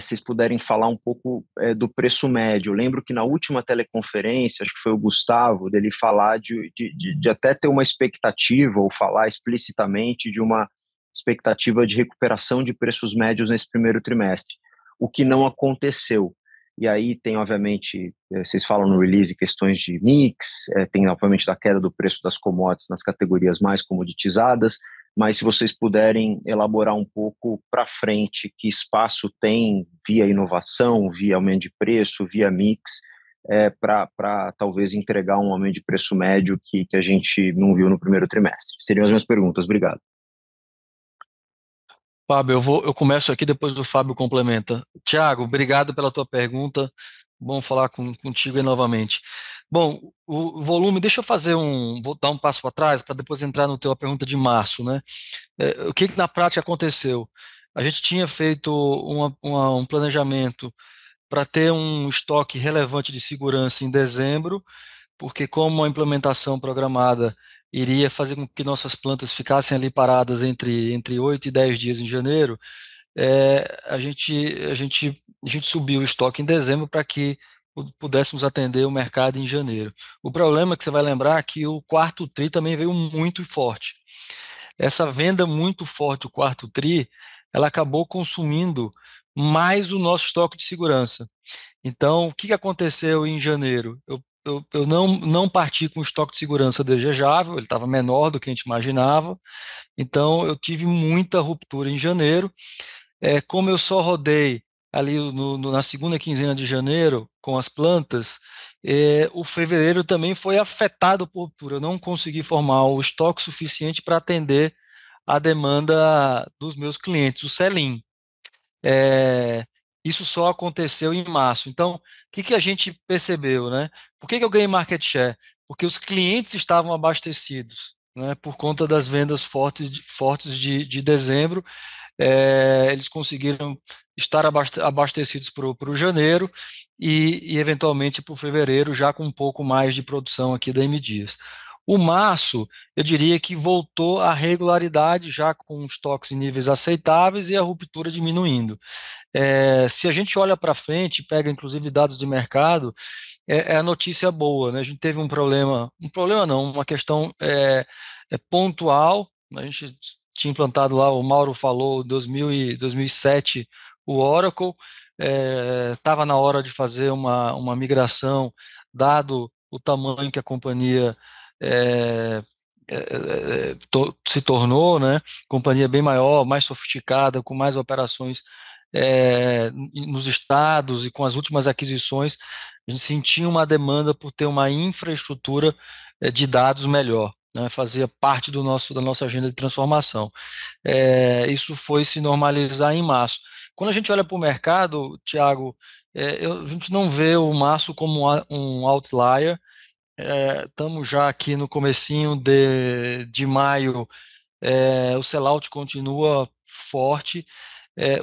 vocês puderem falar um pouco do preço médio. Eu lembro que na última teleconferência, acho que foi o Gustavo, dele falar de até ter uma expectativa, ou falar explicitamente de uma expectativa de recuperação de preços médios nesse primeiro trimestre, o que não aconteceu. E aí tem, obviamente, vocês falam no release questões de mix, tem, obviamente, da queda do preço das commodities nas categorias mais comoditizadas, mas se vocês puderem elaborar um pouco para frente, que espaço tem via inovação, via aumento de preço, via mix, para talvez entregar um aumento de preço médio que a gente não viu no primeiro trimestre. Seriam as minhas perguntas. Obrigado. Fábio, eu começo aqui, depois do Fábio complementa. Tiago, obrigado pela tua pergunta. Bom falar contigo aí novamente. Bom, o volume, deixa eu vou dar um passo para trás para depois entrar na tua pergunta de março, né? O que na prática aconteceu? A gente tinha feito um planejamento para ter um estoque relevante de segurança em dezembro, porque como a implementação programada iria fazer com que nossas plantas ficassem ali paradas entre 8 e 10 dias em janeiro, a gente subiu o estoque em dezembro para que pudéssemos atender o mercado em janeiro. O problema é que você vai lembrar que o quarto TRI também veio muito forte. Essa venda muito forte do quarto TRI, ela acabou consumindo mais o nosso estoque de segurança. Então, o que aconteceu em janeiro? Eu não parti com o estoque de segurança desejável, ele estava menor do que a gente imaginava, então eu tive muita ruptura em janeiro. Como eu só rodei ali na segunda quinzena de janeiro com as plantas, o fevereiro também foi afetado por ruptura. Eu não consegui formar o estoque suficiente para atender a demanda dos meus clientes, o sell-in. Isso só aconteceu em março. Então, o que a gente percebeu, né? Por que eu ganhei market share? Porque os clientes estavam abastecidos, né? Por conta das vendas fortes de dezembro, eles conseguiram estar abastecidos para o janeiro e eventualmente para o fevereiro, já com um pouco mais de produção aqui da M Dias. O março, eu diria que voltou à regularidade, já com os estoques em níveis aceitáveis e a ruptura diminuindo. Se a gente olha para frente, pega inclusive dados de mercado, é a notícia boa, né? A gente teve um problema não, uma questão pontual. A gente tinha implantado lá, o Mauro falou, 2007, o Oracle, estava na hora de fazer uma migração, dado o tamanho que a companhia se tornou, né? Companhia bem maior, mais sofisticada, com mais operações nos estados, e com as últimas aquisições, a gente sentia uma demanda por ter uma infraestrutura de dados melhor, né? Fazia parte da nossa agenda de transformação. Isso foi se normalizar em março. Quando a gente olha para o mercado, Tiago, a gente não vê o março como um outlier. Estamos já aqui no comecinho de maio, o sellout continua forte.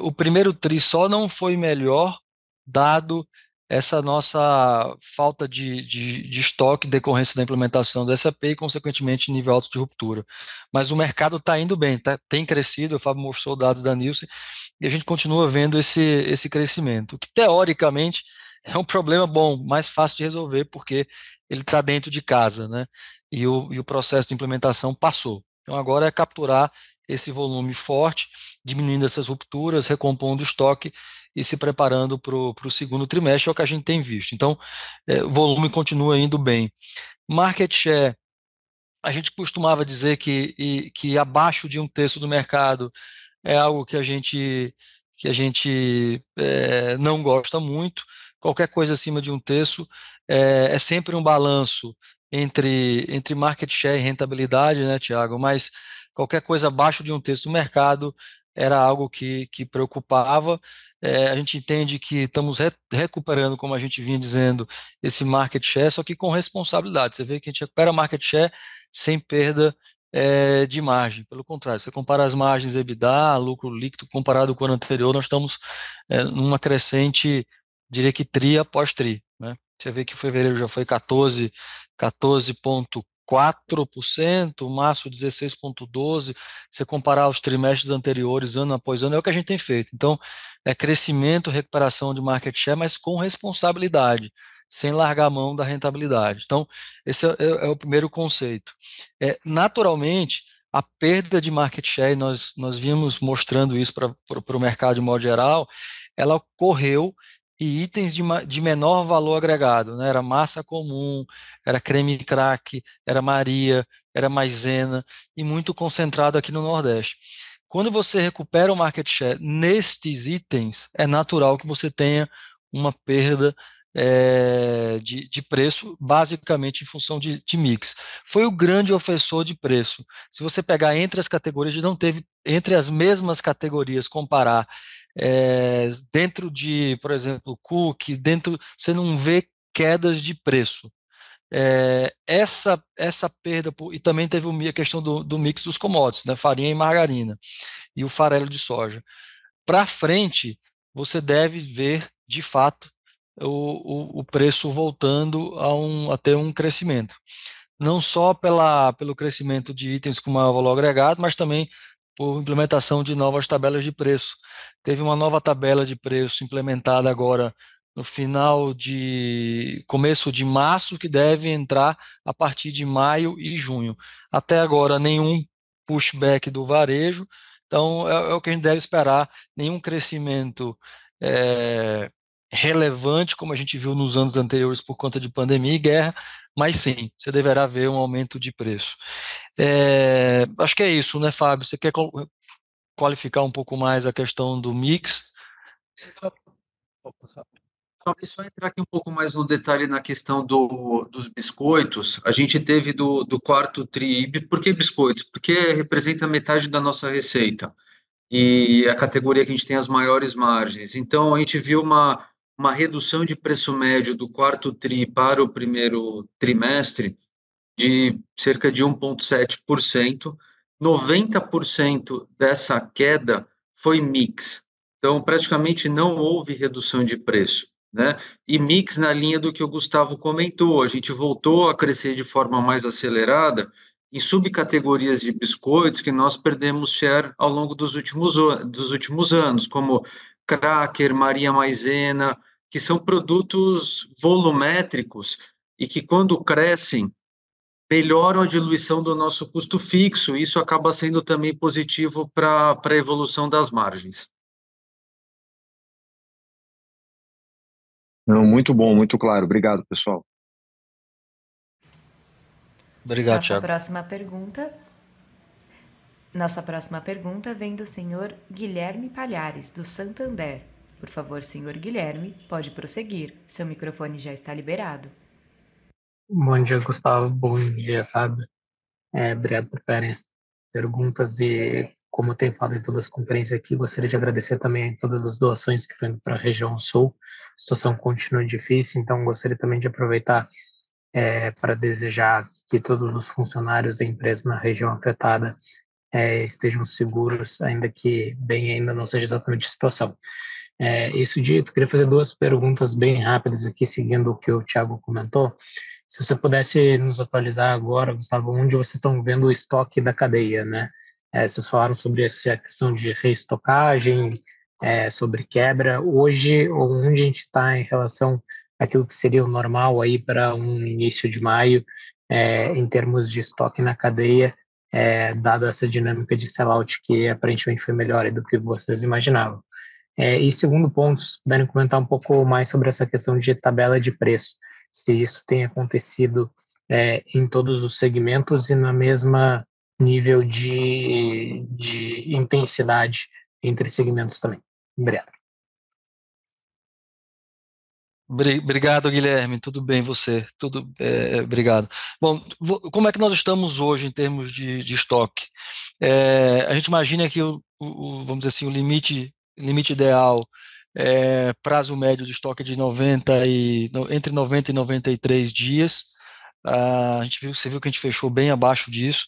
O primeiro tri só não foi melhor, dado essa nossa falta de estoque, decorrência da implementação do SAP e, consequentemente, nível alto de ruptura. Mas o mercado está indo bem, tem crescido, o Fábio mostrou dados da Nielsen, e a gente continua vendo esse crescimento, o que teoricamente é um problema bom, mais fácil de resolver, porque ele está dentro de casa, né? E o processo de implementação passou. Então agora é capturar esse volume forte, diminuindo essas rupturas, recompondo o estoque e se preparando para o segundo trimestre, é o que a gente tem visto. Então, o volume continua indo bem. Market share, a gente costumava dizer que abaixo de um terço do mercado é algo que a gente não gosta muito. Qualquer coisa acima de um terço é sempre um balanço entre market share e rentabilidade, né, Tiago? Mas qualquer coisa abaixo de um terço do mercado era algo que preocupava. A gente entende que estamos recuperando, como a gente vinha dizendo, esse market share, só que com responsabilidade. Você vê que a gente recupera market share sem perda de margem. Pelo contrário, você compara as margens EBITDA, lucro líquido, comparado com o ano anterior, nós estamos numa crescente, diria que tri após tri, né? Você vê que fevereiro já foi 14,4%, março 16,12%. Você comparar os trimestres anteriores, ano após ano, é o que a gente tem feito. Então, é crescimento, recuperação de market share, mas com responsabilidade, sem largar a mão da rentabilidade. Então, esse é o primeiro conceito. Naturalmente, a perda de market share, nós vimos mostrando isso para o mercado de modo geral, ela ocorreu em itens de menor valor agregado, né? Era massa comum, era creme crack, era Maria, era maisena, e muito concentrado aqui no Nordeste. Quando você recupera o market share nestes itens, é natural que você tenha uma perda de preço, basicamente em função de mix. Foi o grande ofensor de preço. Se você pegar entre as categorias, a gente não teve, entre as mesmas categorias, comparar dentro de, por exemplo, cookie, você não vê quedas de preço. Essa perda, e também teve a questão do mix dos commodities, né, farinha e margarina, e o farelo de soja. Para frente, você deve ver, de fato, o preço voltando a ter um crescimento. Não só pelo crescimento de itens com maior valor agregado, mas também por implementação de novas tabelas de preço. Teve uma nova tabela de preço implementada agora no começo de março, que deve entrar a partir de maio e junho. Até agora, nenhum pushback do varejo, então é o que a gente deve esperar, nenhum crescimento relevante, como a gente viu nos anos anteriores por conta de pandemia e guerra, mas sim, você deverá ver um aumento de preço. Acho que é isso, né, Fábio? Você quer qualificar um pouco mais a questão do mix? Só entrar aqui um pouco mais no detalhe na questão dos biscoitos. A gente teve do quarto tri. Por que biscoitos? Porque representa metade da nossa receita e a categoria que a gente tem as maiores margens. Então, a gente viu uma redução de preço médio do quarto tri para o primeiro trimestre de cerca de 1,7%. 90% dessa queda foi mix. Então, praticamente não houve redução de preço, né? E mix na linha do que o Gustavo comentou, a gente voltou a crescer de forma mais acelerada em subcategorias de biscoitos que nós perdemos share ao longo dos últimos anos, como cracker, Maria Maizena, que são produtos volumétricos e que, quando crescem, melhoram a diluição do nosso custo fixo. Isso acaba sendo também positivo para a evolução das margens. Não, muito bom, muito claro. Obrigado, pessoal. Obrigado, Nossa Thiago. próxima pergunta. Nossa próxima pergunta vem do senhor Guilherme Palhares, do Santander. Por favor, senhor Guilherme, pode prosseguir. Seu microfone já está liberado. Bom dia, Gustavo. Bom dia, Fábio. Obrigado por farem as perguntas e, como eu tenho falado em todas as conferências aqui, gostaria de agradecer também todas as doações que estão indo para a região sul. A situação continua difícil, então gostaria também de aproveitar para desejar que todos os funcionários da empresa na região afetada estejam seguros, ainda que bem ainda não seja exatamente a situação. Isso dito, queria fazer duas perguntas bem rápidas aqui, seguindo o que o Thiago comentou. Se você pudesse nos atualizar agora, Gustavo, onde vocês estão vendo o estoque da cadeia, né? Vocês falaram sobre essa questão de reestocagem, sobre quebra. Hoje, onde a gente está em relação àquilo que seria o normal aí para um início de maio, em termos de estoque na cadeia, dado essa dinâmica de sellout que aparentemente foi melhor do que vocês imaginavam. E segundo ponto, se puderem comentar um pouco mais sobre essa questão de tabela de preço, se isso tem acontecido em todos os segmentos e na mesma nível de intensidade entre segmentos também. Obrigado. Obrigado, Guilherme. Tudo bem, você? Obrigado. Bom, como é que nós estamos hoje em termos de estoque? A gente imagina que vamos dizer assim, o limite ideal, prazo médio de estoque de entre 90 e 93 dias. Você viu que a gente fechou bem abaixo disso.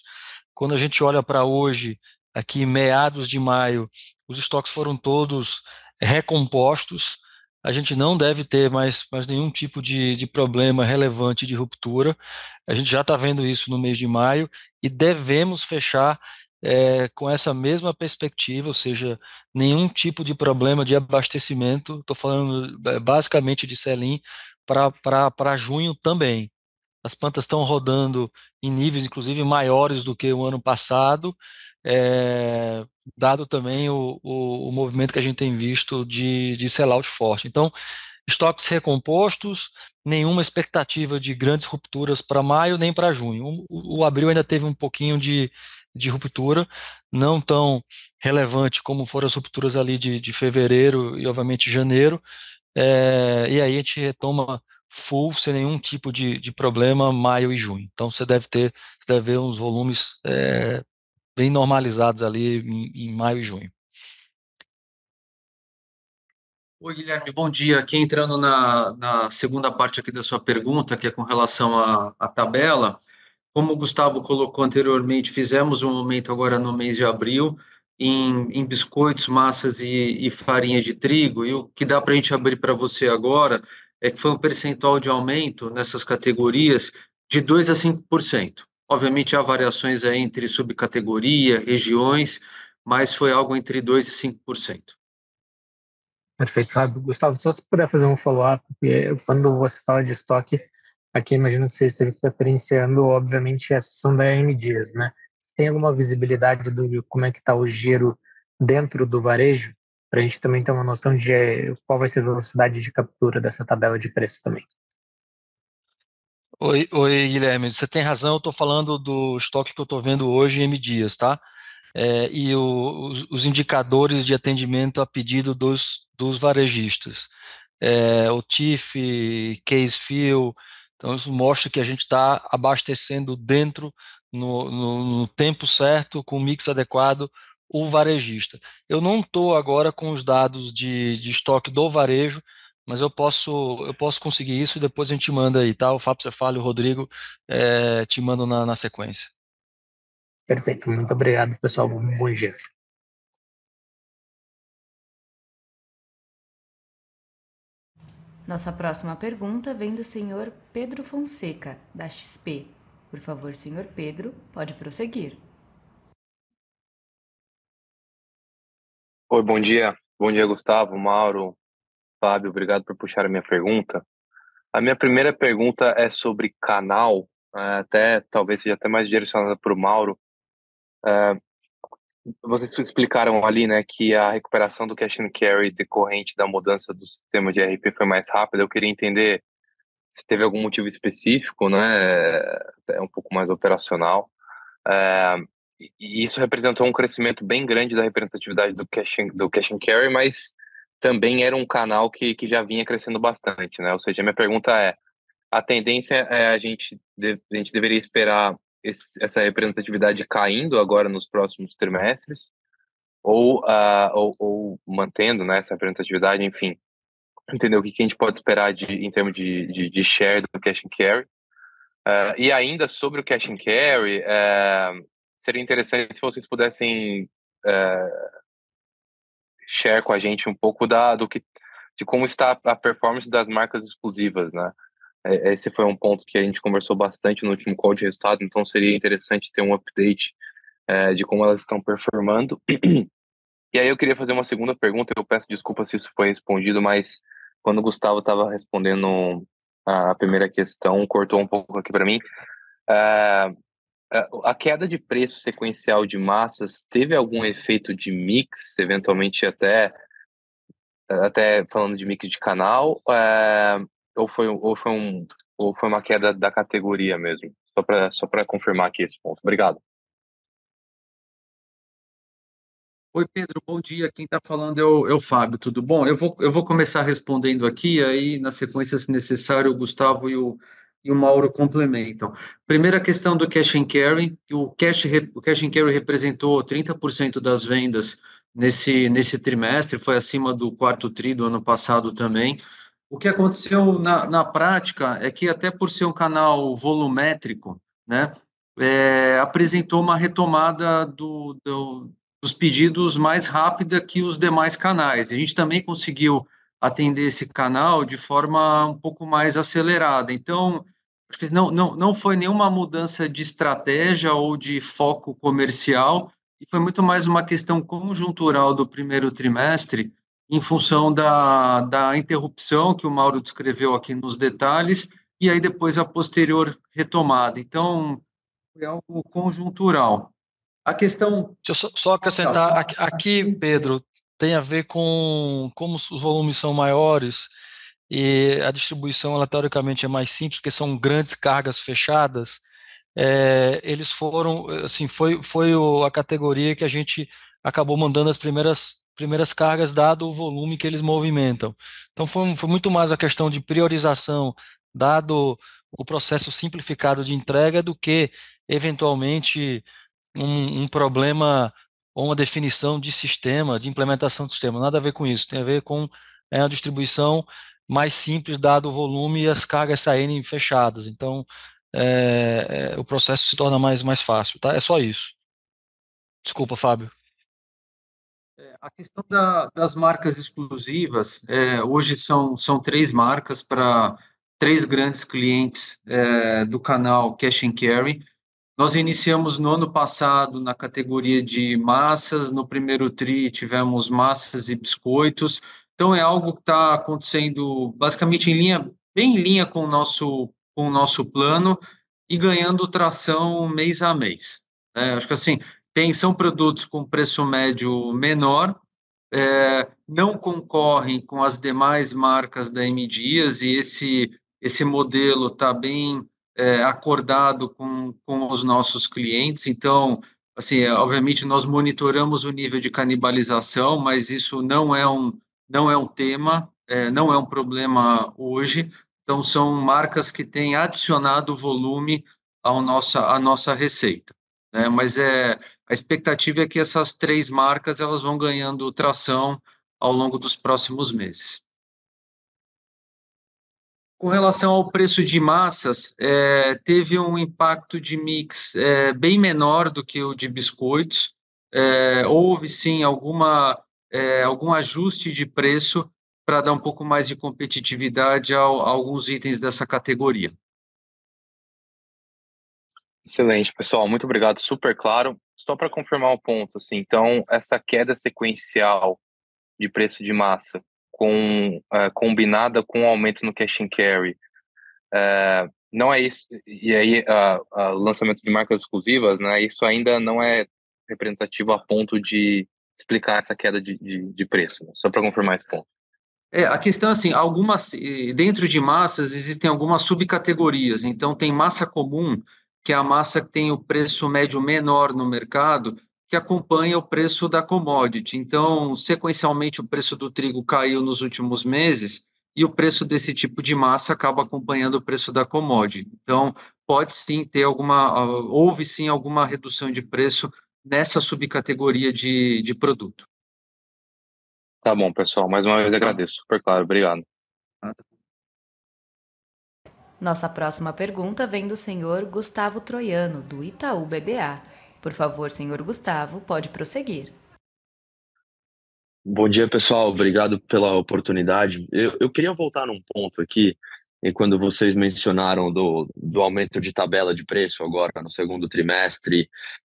Quando a gente olha para hoje, aqui meados de maio, os estoques foram todos recompostos. A gente não deve ter mais nenhum tipo de problema relevante de ruptura. A gente já está vendo isso no mês de maio e devemos fechar com essa mesma perspectiva, ou seja, nenhum tipo de problema de abastecimento. Estou falando basicamente de sell-in para junho também. As plantas estão rodando em níveis, inclusive, maiores do que o ano passado, dado também o movimento que a gente tem visto de sellout forte. Então, estoques recompostos, nenhuma expectativa de grandes rupturas para maio nem para junho. O abril ainda teve um pouquinho de ruptura, não tão relevante como foram as rupturas ali de fevereiro e, obviamente, janeiro. E aí a gente retoma full, sem nenhum tipo de problema, maio e junho. Então você deve ver uns volumes bem normalizados ali em maio e junho. Oi, Guilherme, bom dia. Aqui entrando na segunda parte aqui da sua pergunta, que é com relação à tabela. Como o Gustavo colocou anteriormente, fizemos um aumento agora no mês de abril em biscoitos, massas e farinha de trigo. E o que dá para a gente abrir para você agora é que foi um percentual de aumento nessas categorias de 2 a 5%. Obviamente há variações aí entre subcategoria, regiões, mas foi algo entre 2 e 5%. Perfeito, Fábio. Gustavo, se você puder fazer um follow-up, porque quando você fala de estoque, aqui imagino que você esteja se referenciando, obviamente, a situação da M Dias, né? Tem alguma visibilidade de como é que está o giro dentro do varejo, para a gente também ter uma noção de qual vai ser a velocidade de captura dessa tabela de preço também? Oi, Guilherme, você tem razão, eu estou falando do estoque que eu estou vendo hoje em M dias, tá? E os indicadores de atendimento a pedido dos varejistas. O TIF, Case Fill, então isso mostra que a gente está abastecendo dentro, no tempo certo, com o mix adequado, o varejista. Eu não estou agora com os dados de estoque do varejo, mas eu posso conseguir isso e depois a gente manda aí, tá? O Fábio Cefalo e o Rodrigo te mandam na sequência. Perfeito, muito obrigado, pessoal. Bom dia. Nossa próxima pergunta vem do senhor Pedro Fonseca, da XP. Por favor, senhor Pedro, pode prosseguir. Oi, bom dia. Bom dia, Gustavo, Mauro, Fábio, obrigado por puxar a minha pergunta. A minha primeira pergunta é sobre canal, até talvez seja até mais direcionada para o Mauro. Vocês explicaram ali, né, que a recuperação do cash and carry decorrente da mudança do sistema de ERP foi mais rápida. Eu queria entender se teve algum motivo específico, né, é um pouco mais operacional. E isso representou um crescimento bem grande da representatividade do cash and carry, mas também era um canal que já vinha crescendo bastante, né? Ou seja, a minha pergunta é, a tendência é a gente deveria esperar essa representatividade caindo agora nos próximos trimestres, ou mantendo, né, essa representatividade, enfim, entender o que a gente pode esperar em termos de share do cash and carry. E ainda sobre o cash and carry, seria interessante se vocês pudessem share com a gente um pouco de como está a performance das marcas exclusivas, né? Esse foi um ponto que a gente conversou bastante no último call de resultado, então seria interessante ter um update de como elas estão performando. E aí eu queria fazer uma segunda pergunta, eu peço desculpa se isso foi respondido, mas quando o Gustavo estava respondendo a primeira questão, cortou um pouco aqui para mim. A queda de preço sequencial de massas teve algum efeito de mix, eventualmente até falando de mix de canal, ou foi uma queda da categoria mesmo? Só para confirmar aqui esse ponto. Obrigado. Oi, Pedro, bom dia. Quem está falando é o Fábio, tudo bom? Eu vou começar respondendo aqui, aí na sequência, se necessário, o Gustavo e o Mauro complementam. Primeira questão do cash and carry, o cash and carry representou 30% das vendas nesse trimestre, foi acima do quarto tri do ano passado também. O que aconteceu na prática é que, até por ser um canal volumétrico, né, apresentou uma retomada dos pedidos mais rápida que os demais canais. A gente também conseguiu atender esse canal de forma um pouco mais acelerada. Então, acho que não foi nenhuma mudança de estratégia ou de foco comercial, e foi muito mais uma questão conjuntural do primeiro trimestre, em função da interrupção que o Mauro descreveu aqui nos detalhes, e aí depois a posterior retomada. Então, foi algo conjuntural. A questão... Deixa eu só acrescentar, aqui, Pedro, tem a ver com como os volumes são maiores e a distribuição, ela, teoricamente, é mais simples, porque são grandes cargas fechadas. Eles foram, assim, foi a categoria que a gente acabou mandando as primeiras cargas, dado o volume que eles movimentam. Então, foi muito mais a questão de priorização, dado o processo simplificado de entrega, do que, eventualmente, um problema ou uma definição de sistema, de implementação do sistema. Nada a ver com isso, tem a ver com a distribuição mais simples, dado o volume e as cargas saírem fechadas. Então, o processo se torna mais fácil, tá? É só isso. Desculpa, Fábio. A questão das marcas exclusivas, hoje são 3 marcas para 3 grandes clientes do canal Cash and Carry. Nós iniciamos no ano passado na categoria de massas, no primeiro tri tivemos massas e biscoitos, então é algo que está acontecendo basicamente bem em linha com o nosso plano e ganhando tração mês a mês. Acho que assim, são produtos com preço médio menor, não concorrem com as demais marcas da M. Dias, e esse modelo está bem acordado com os nossos clientes. Então, assim, obviamente nós monitoramos o nível de canibalização, mas isso não é um tema, não é um problema hoje. Então, são marcas que têm adicionado volume à nossa receita, né? Mas a expectativa é que essas 3 marcas elas vão ganhando tração ao longo dos próximos meses. Com relação ao preço de massas, teve um impacto de mix bem menor do que o de biscoitos. Houve, sim, algum ajuste de preço para dar um pouco mais de competitividade a alguns itens dessa categoria. Excelente, pessoal. Muito obrigado. Super claro. Só para confirmar um ponto, assim, então, essa queda sequencial de preço de massa combinada com o aumento no cash and carry, não é isso, e aí o lançamento de marcas exclusivas, né, isso ainda não é representativo a ponto de explicar essa queda de preço, né? Só para confirmar esse ponto. A questão é assim, dentro de massas existem algumas subcategorias, então tem massa comum, que é a massa que tem o preço médio menor no mercado, que acompanha o preço da commodity. Então, sequencialmente, o preço do trigo caiu nos últimos meses e o preço desse tipo de massa acaba acompanhando o preço da commodity. Então, pode sim ter houve sim alguma redução de preço nessa subcategoria de produto. Tá bom, pessoal. Mais uma vez agradeço. Super claro. Obrigado. Nossa próxima pergunta vem do senhor Gustavo Troiano, do Itaú BBA. Por favor, senhor Gustavo, pode prosseguir. Bom dia, pessoal. Obrigado pela oportunidade. Eu queria voltar num ponto aqui, quando vocês mencionaram do aumento de tabela de preço agora no segundo trimestre,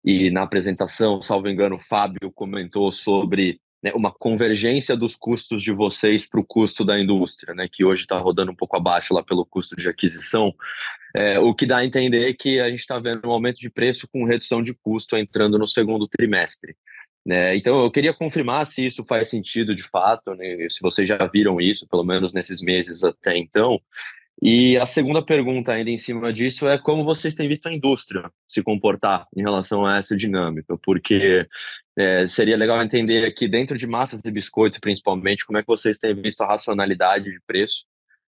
e na apresentação, salvo engano, o Fábio comentou sobre, né, uma convergência dos custos de vocês para o custo da indústria, né, que hoje está rodando um pouco abaixo lá pelo custo de aquisição, o que dá a entender que a gente está vendo um aumento de preço com redução de custo entrando no segundo trimestre. Né? Então, eu queria confirmar se isso faz sentido de fato, né? Se vocês já viram isso, pelo menos nesses meses até então. E a segunda pergunta, ainda em cima disso, é como vocês têm visto a indústria se comportar em relação a essa dinâmica, porque seria legal entender aqui, dentro de massas e biscoitos, principalmente, como é que vocês têm visto a racionalidade de preço,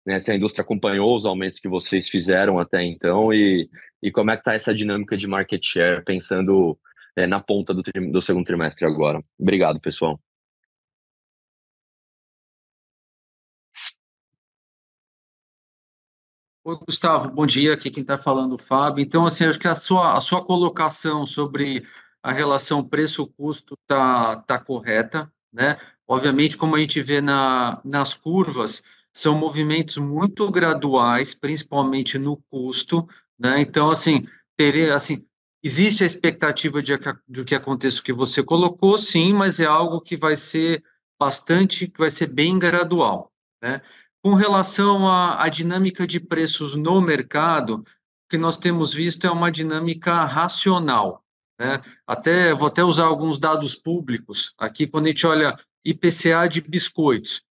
né? Se a indústria acompanhou os aumentos que vocês fizeram até então e como é que está essa dinâmica de market share, pensando na ponta do segundo trimestre agora. Obrigado, pessoal. Oi, Gustavo, bom dia. Aqui quem está falando é o Fábio. Então, assim, acho que a sua colocação sobre a relação preço-custo tá correta, né? Obviamente, como a gente vê nas curvas, são movimentos muito graduais, principalmente no custo, né? Então, assim, existe a expectativa de que aconteça o que você colocou, sim, mas é algo que vai ser bem gradual, né? Com relação à dinâmica de preços no mercado, o que nós temos visto é uma dinâmica racional, né? Vou até usar alguns dados públicos. Aqui, quando a gente olha IPCA de biscoitos,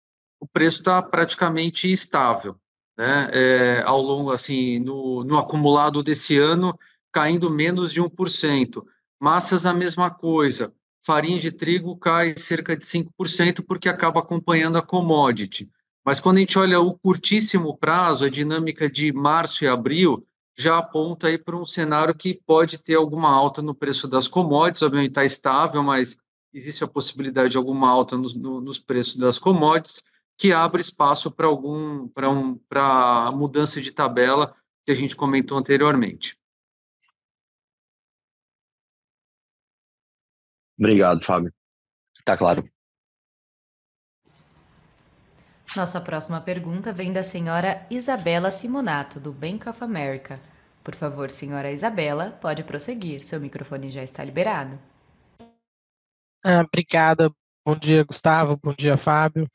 o preço está praticamente estável, né? Ao longo, assim, no acumulado desse ano, caindo menos de 1%. Massas, a mesma coisa. Farinha de trigo cai cerca de 5% porque acaba acompanhando a commodity. Mas quando a gente olha o curtíssimo prazo, a dinâmica de março e abril já aponta aí para um cenário que pode ter alguma alta no preço das commodities, obviamente está estável, mas existe a possibilidade de alguma alta nos preços das commodities, que abre espaço para a mudança de tabela que a gente comentou anteriormente. Obrigado, Fábio. Tá claro. Nossa próxima pergunta vem da senhora Isabela Simonato, do Bank of America. Por favor, senhora Isabela, pode prosseguir. Seu microfone já está liberado. Obrigada. Bom dia, Gustavo. Bom dia, Fábio.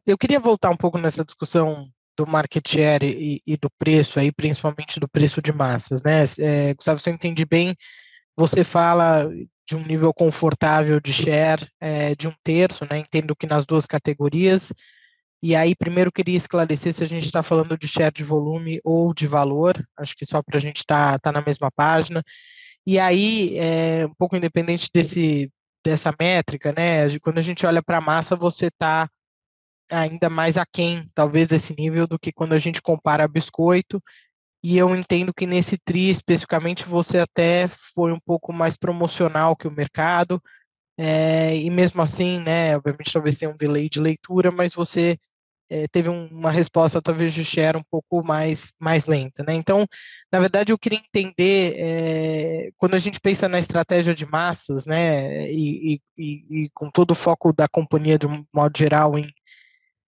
Eu queria voltar um pouco nessa discussão do market share e do preço, aí, principalmente do preço de massas, né? Gustavo, se eu entendi bem, você fala de um nível confortável de share de 1/3, né? Entendo que nas duas categorias. E aí, primeiro, eu queria esclarecer se a gente está falando de share de volume ou de valor. Acho que só para a gente tá na mesma página. E aí, um pouco independente dessa métrica, né? Quando a gente olha para a massa, você está ainda mais aquém, talvez, desse nível do que quando a gente compara biscoito. E eu entendo que nesse TRI, especificamente, você até foi um pouco mais promocional que o mercado. E mesmo assim, né? Obviamente, talvez tenha um delay de leitura, mas você teve uma resposta talvez de share um pouco mais lenta, né? Então, na verdade, eu queria entender, quando a gente pensa na estratégia de massas, né, e com todo o foco da companhia de um modo geral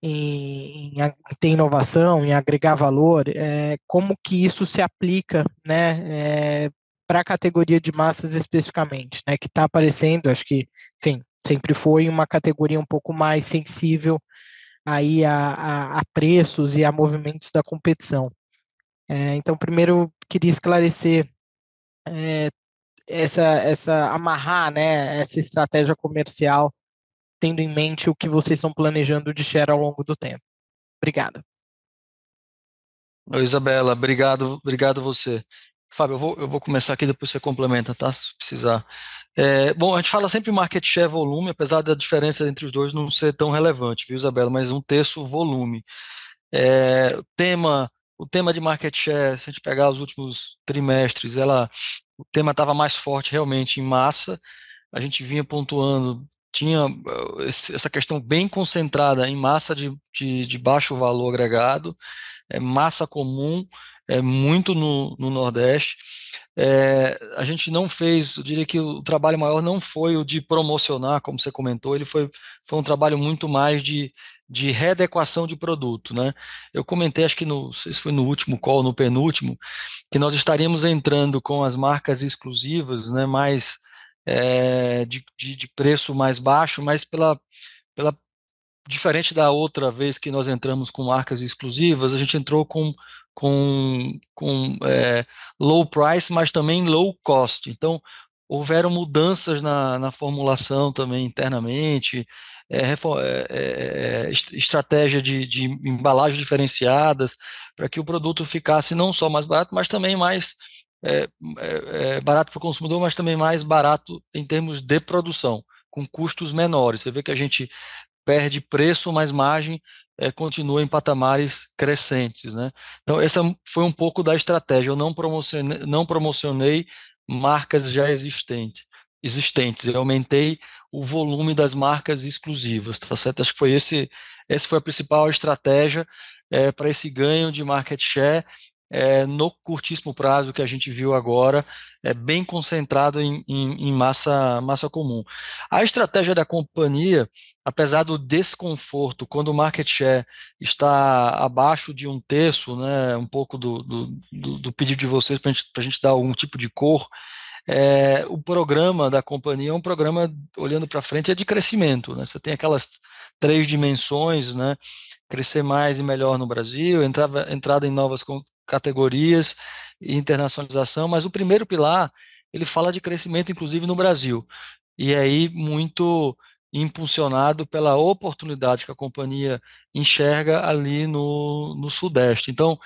em ter inovação, em agregar valor, como que isso se aplica, né, para a categoria de massas especificamente, né, que está aparecendo, acho que, enfim, sempre foi uma categoria um pouco mais sensível aí a preços e a movimentos da competição. Então, primeiro, queria esclarecer amarrar, né, essa estratégia comercial, tendo em mente o que vocês estão planejando de share ao longo do tempo. Obrigado. Oi, Isabela, obrigado você. Fábio, eu vou começar aqui, depois você complementa, tá? Se precisar. Bom, a gente fala sempre market share volume, apesar da diferença entre os dois não ser tão relevante, viu, Isabela? Mas um terço volume. O tema de market share, se a gente pegar os últimos trimestres, o tema estava mais forte realmente em massa. A gente vinha pontuando, tinha essa questão bem concentrada em massa de baixo valor agregado, massa comum, muito no Nordeste. A gente não fez, eu diria que o trabalho maior não foi o de promocionar, como você comentou, ele foi um trabalho muito mais de readequação de produto, né? Eu comentei, acho que não sei se foi no último call, no penúltimo, que nós estaríamos entrando com as marcas exclusivas, né, mais de preço mais baixo, mas pela diferente da outra vez que nós entramos com marcas exclusivas, a gente entrou com low price, mas também low cost. Então, houveram mudanças na formulação também internamente, estratégia de embalagens diferenciadas, para que o produto ficasse não só mais barato, mas também mais barato para o consumidor, mas também mais barato em termos de produção, com custos menores. Você vê que a gente perde preço, mas margem continua em patamares crescentes, né? Então, essa foi um pouco da estratégia. Eu não promocionei marcas já existentes. Eu aumentei o volume das marcas exclusivas, tá certo? Acho que essa foi a principal estratégia para esse ganho de market share no curtíssimo prazo que a gente viu agora, bem concentrado em massa comum. A estratégia da companhia, apesar do desconforto, quando o market share está abaixo de um terço, né, um pouco do pedido de vocês para a gente dar algum tipo de cor, o programa da companhia é um programa, olhando para frente, de crescimento, né? Você tem aquelas três dimensões, né? Crescer mais e melhor no Brasil, entrada em novas categorias e internacionalização, mas o primeiro pilar, ele fala de crescimento, inclusive no Brasil, e aí muito impulsionado pela oportunidade que a companhia enxerga ali no Sudeste. Então,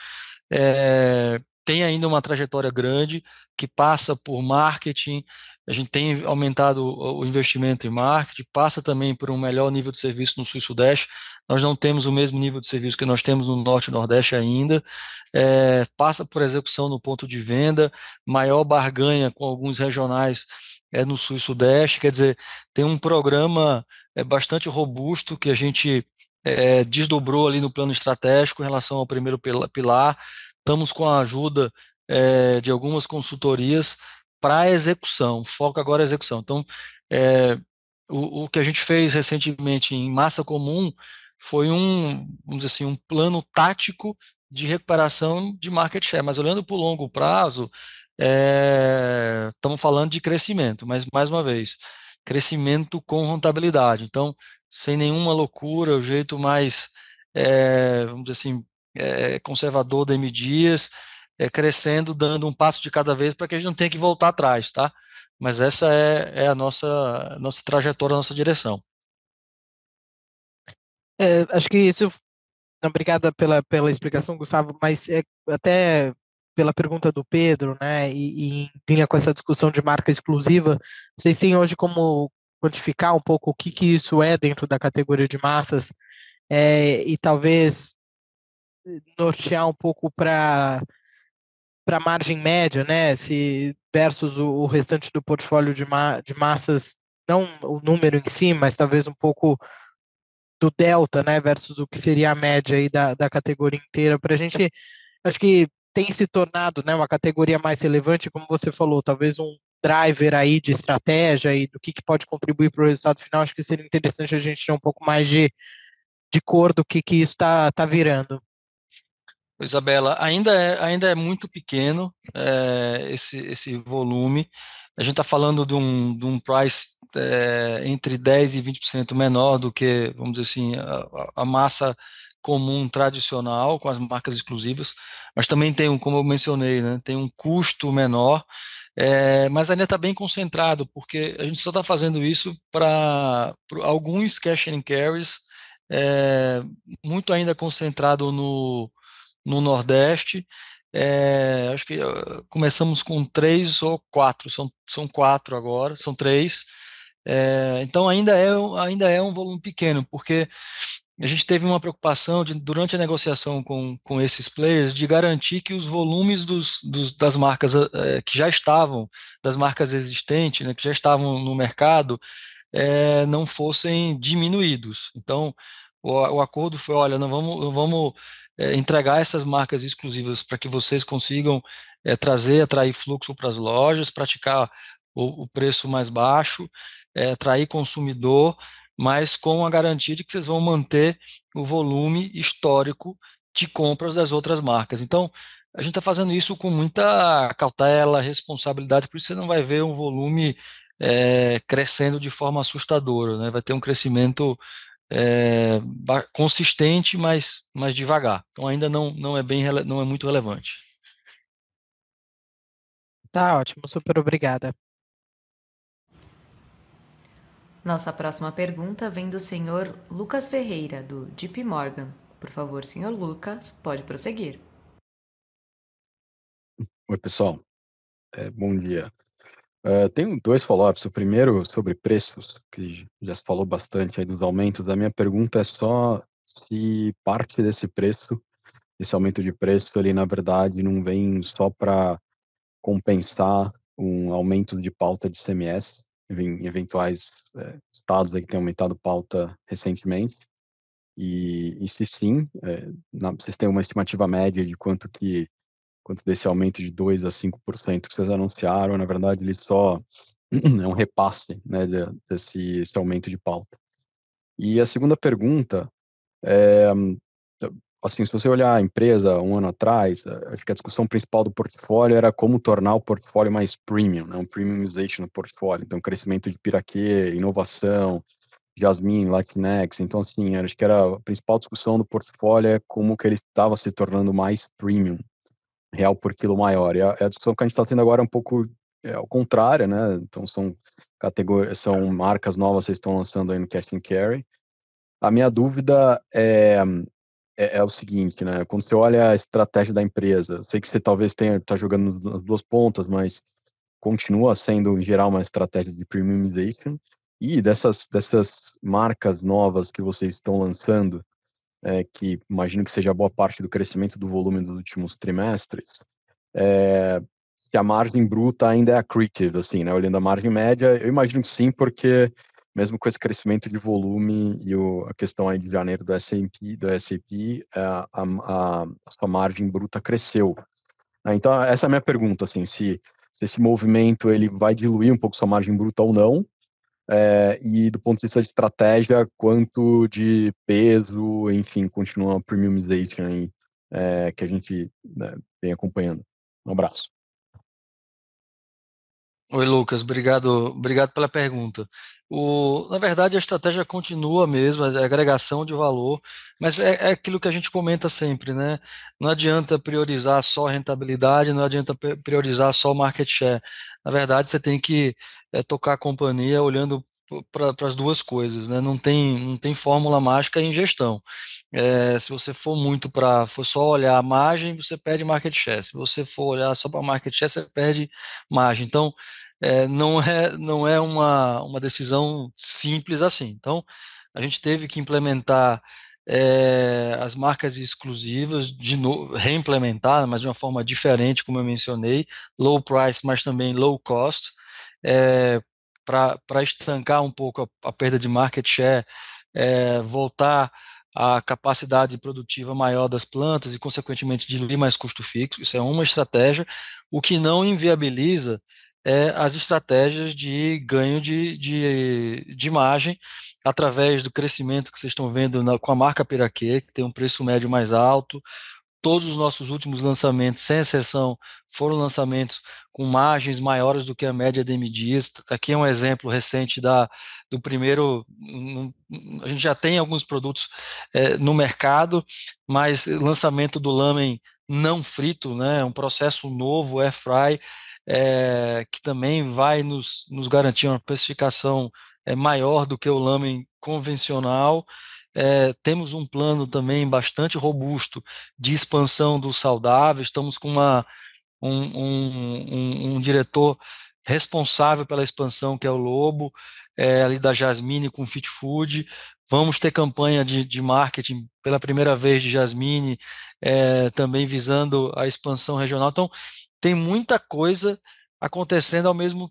tem ainda uma trajetória grande que passa por marketing. A gente tem aumentado o investimento em marketing, passa também por um melhor nível de serviço no Sul e Sudeste. Nós não temos o mesmo nível de serviço que nós temos no Norte e Nordeste ainda. Passa por execução no ponto de venda, maior barganha com alguns regionais no Sul e Sudeste. Quer dizer, tem um programa bastante robusto que a gente desdobrou ali no plano estratégico em relação ao primeiro pilar. Estamos com a ajuda de algumas consultorias para a execução, foco agora é a execução. Então, o que a gente fez recentemente em massa comum foi vamos dizer assim, um plano tático de recuperação de market share, mas olhando para o longo prazo, estamos falando de crescimento, mas mais uma vez, crescimento com rentabilidade. Então, sem nenhuma loucura, o jeito mais, vamos dizer assim, conservador da M Dias, crescendo, dando um passo de cada vez para que a gente não tenha que voltar atrás, tá? Mas essa é a nossa trajetória, a nossa direção. Acho que isso. Obrigada pela explicação, Gustavo, mas até pela pergunta do Pedro, né, e em linha com essa discussão de marca exclusiva, vocês têm hoje como quantificar um pouco o que isso é dentro da categoria de massas e talvez nortear um pouco para a margem média, né, se versus o restante do portfólio de massas, não o número em si, mas talvez um pouco do delta, né, versus o que seria a média aí da categoria inteira, para a gente, acho que tem se tornado, né, uma categoria mais relevante, como você falou, talvez um driver aí de estratégia e do que pode contribuir para o resultado final. Acho que seria interessante a gente ter um pouco mais de de cor do que isso tá virando. Isabela, ainda é muito pequeno esse volume. A gente está falando de um price entre 10% e 20% menor do que, vamos dizer assim, a massa comum tradicional com as marcas exclusivas, mas também tem, como eu mencionei, né, tem um custo menor, mas ainda está bem concentrado, porque a gente só está fazendo isso para alguns cash and carries, muito ainda concentrado no Nordeste. Acho que começamos com 3 ou 4, são 4 agora, são 3. Então ainda é um volume pequeno, porque a gente teve uma preocupação durante a negociação com esses players de garantir que os volumes das marcas que já estavam, das marcas existentes, né, que já estavam no mercado, não fossem diminuídos. Então, o acordo foi, olha, não vamos entregar essas marcas exclusivas para que vocês consigam atrair fluxo para as lojas, praticar o preço mais baixo, atrair consumidor, mas com a garantia de que vocês vão manter o volume histórico de compras das outras marcas. Então, a gente está fazendo isso com muita cautela, responsabilidade, por isso você não vai ver um volume crescendo de forma assustadora, né? Vai ter um crescimento consistente, mas devagar. Então ainda não é muito relevante. Tá ótimo, super obrigada. Nossa próxima pergunta vem do senhor Lucas Ferreira, do JP Morgan. Por favor, senhor Lucas, pode prosseguir. Oi, pessoal. Bom dia. Tenho 2 follow-ups. O primeiro sobre preços, que já se falou bastante aí dos aumentos. A minha pergunta é só se parte desse preço, esse aumento de preço, ele na verdade não vem só para compensar um aumento de pauta de ICMS em eventuais estados aí que têm aumentado pauta recentemente. E se sim, vocês têm uma estimativa média de quanto desse aumento de 2 a 5% que vocês anunciaram, na verdade, ele só é um repasse, né, desse aumento de pauta. E a segunda pergunta é, assim, se você olhar a empresa um ano atrás, acho que a discussão principal do portfólio era como tornar o portfólio mais premium, né, um premiumization no portfólio, então crescimento de Piraquê, inovação, Jasmine, Latinx, então assim, acho que era a principal discussão do portfólio é como que ele estava se tornando mais premium, real por quilo maior. E a discussão que a gente está tendo agora é um pouco ao contrário, né? Então são marcas novas que vocês estão lançando aí no Cash and Carry. A minha dúvida é o seguinte, né? Quando você olha a estratégia da empresa, eu sei que você talvez está jogando nas 2 pontas, mas continua sendo em geral uma estratégia de premiumization. E dessas marcas novas que vocês estão lançando, que imagino que seja boa parte do crescimento do volume dos últimos trimestres, se a margem bruta ainda é accretive, assim, né? Olhando a margem média, eu imagino que sim, porque mesmo com esse crescimento de volume e a questão aí de janeiro do SAP, a sua margem bruta cresceu. Então, essa é a minha pergunta, assim, se esse movimento ele vai diluir um pouco sua margem bruta ou não, e do ponto de vista de estratégia, quanto de peso, enfim, continua a premiumization aí, que a gente, né, vem acompanhando. Um abraço. Oi, Lucas, obrigado pela pergunta. Na verdade, a estratégia continua mesmo, a agregação de valor, mas é aquilo que a gente comenta sempre, né? Não adianta priorizar só rentabilidade, não adianta priorizar só market share. Na verdade, você tem que tocar a companhia olhando para as duas coisas, né? Não tem fórmula mágica em gestão. Se você for só olhar a margem, você perde market share. Se você for olhar só para market share, você perde margem. Então, não é uma decisão simples assim. Então, a gente teve que implementar as marcas exclusivas, de novo, reimplementar, mas de uma forma diferente, como eu mencionei, low price, mas também low cost, para estancar um pouco a perda de market share, voltar à capacidade produtiva maior das plantas e, consequentemente, diluir mais custo fixo. Isso é uma estratégia, o que não inviabiliza as estratégias de ganho de margem, através do crescimento que vocês estão vendo com a marca Piraquê, que tem um preço médio mais alto. Todos os nossos últimos lançamentos, sem exceção, foram lançamentos com margens maiores do que a média de M Dias. Aqui é um exemplo recente do primeiro. A gente já tem alguns produtos no mercado, mas lançamento do lamen não frito, né? Um processo novo, air fry, que também vai nos garantir uma precificação maior do que o lamen convencional. Temos um plano também bastante robusto de expansão do saudável. Estamos com um diretor responsável pela expansão, que é o Lobo, ali da Jasmine com Fit Food. Vamos ter campanha de marketing pela primeira vez de Jasmine, também visando a expansão regional. Então, tem muita coisa acontecendo ao mesmo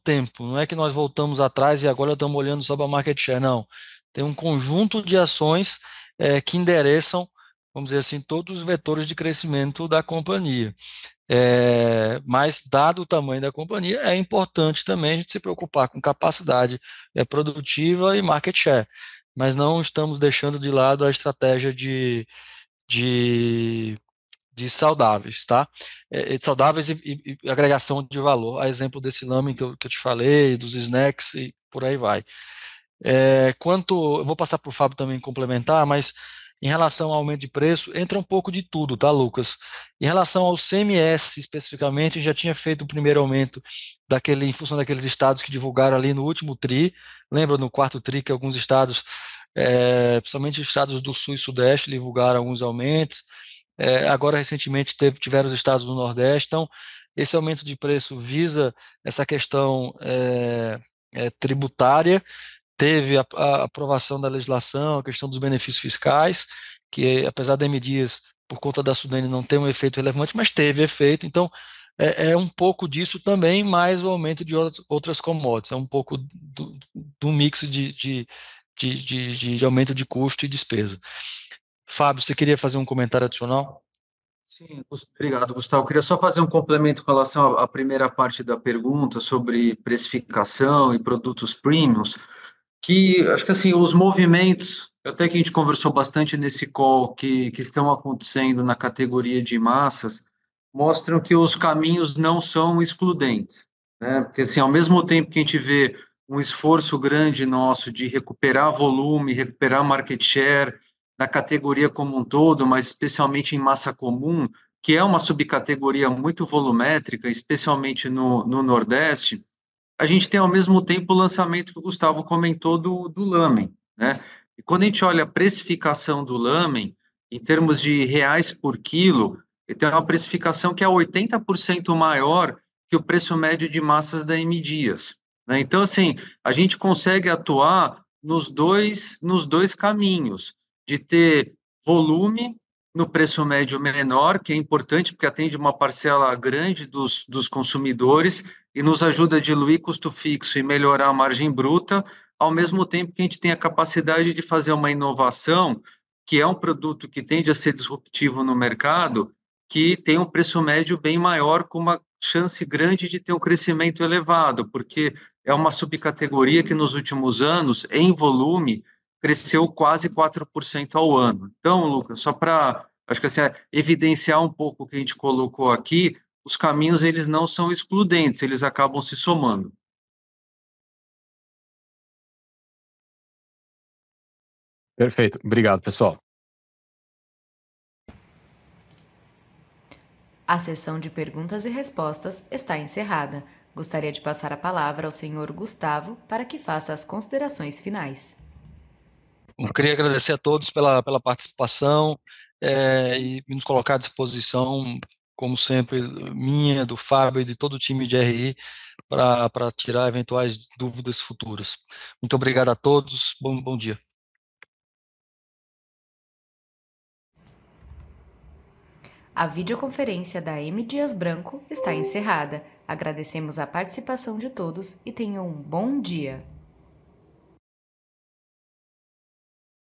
tempo. Não é que nós voltamos atrás e agora estamos olhando só para a market share, não. Tem um conjunto de ações que endereçam, vamos dizer assim, todos os vetores de crescimento da companhia. Mas, dado o tamanho da companhia, é importante também a gente se preocupar com capacidade produtiva e market share. Mas não estamos deixando de lado a estratégia de saudáveis, tá? Saudáveis e agregação de valor, a exemplo desse lamen que eu te falei, dos snacks e por aí vai. Eu vou passar para o Fábio também complementar, mas em relação ao aumento de preço, entra um pouco de tudo, tá, Lucas? Em relação ao CMS especificamente, a gente já tinha feito o primeiro aumento em função daqueles estados que divulgaram ali no último TRI. Lembra no quarto TRI que alguns estados, principalmente os estados do Sul e Sudeste, divulgaram alguns aumentos. Agora, recentemente, tiveram os estados do Nordeste. Então, esse aumento de preço visa essa questão tributária. Teve a aprovação da legislação, a questão dos benefícios fiscais, que apesar da M Dias, por conta da Sudene, não ter um efeito relevante, mas teve efeito. Então, é um pouco disso também, mais o aumento de outras commodities. É um pouco do mix de aumento de custo e despesa. Fábio, você queria fazer um comentário adicional? Sim, obrigado, Gustavo. Eu queria só fazer um complemento com relação à primeira parte da pergunta sobre precificação e produtos premiums, que acho que assim, os movimentos, até que a gente conversou bastante nesse call, que estão acontecendo na categoria de massas, mostram que os caminhos não são excludentes, né? Porque assim, ao mesmo tempo que a gente vê um esforço grande nosso de recuperar volume, recuperar market share na categoria como um todo, mas especialmente em massa comum, que é uma subcategoria muito volumétrica, especialmente no Nordeste, a gente tem ao mesmo tempo o lançamento que o Gustavo comentou do lamen, né? E quando a gente olha a precificação do lamen, em termos de reais por quilo, ele tem uma precificação que é 80% maior que o preço médio de massas da M Dias, né? Então, assim, a gente consegue atuar nos dois caminhos, de ter volume no preço médio menor, que é importante porque atende uma parcela grande dos consumidores, e nos ajuda a diluir custo fixo e melhorar a margem bruta, ao mesmo tempo que a gente tem a capacidade de fazer uma inovação, que é um produto que tende a ser disruptivo no mercado, que tem um preço médio bem maior, com uma chance grande de ter um crescimento elevado, porque é uma subcategoria que nos últimos anos, em volume, cresceu quase 4% ao ano. Então, Lucas, só para, acho que assim, evidenciar um pouco o que a gente colocou aqui, os caminhos eles não são excludentes, eles acabam se somando. Perfeito. Obrigado, pessoal. A sessão de perguntas e respostas está encerrada. Gostaria de passar a palavra ao senhor Gustavo para que faça as considerações finais. Eu queria agradecer a todos pela participação e nos colocar à disposição, como sempre, minha, do Fábio e de todo o time de RI, para tirar eventuais dúvidas futuras. Muito obrigado a todos, bom dia. A videoconferência da M. Dias Branco está encerrada. Agradecemos a participação de todos e tenham um bom dia.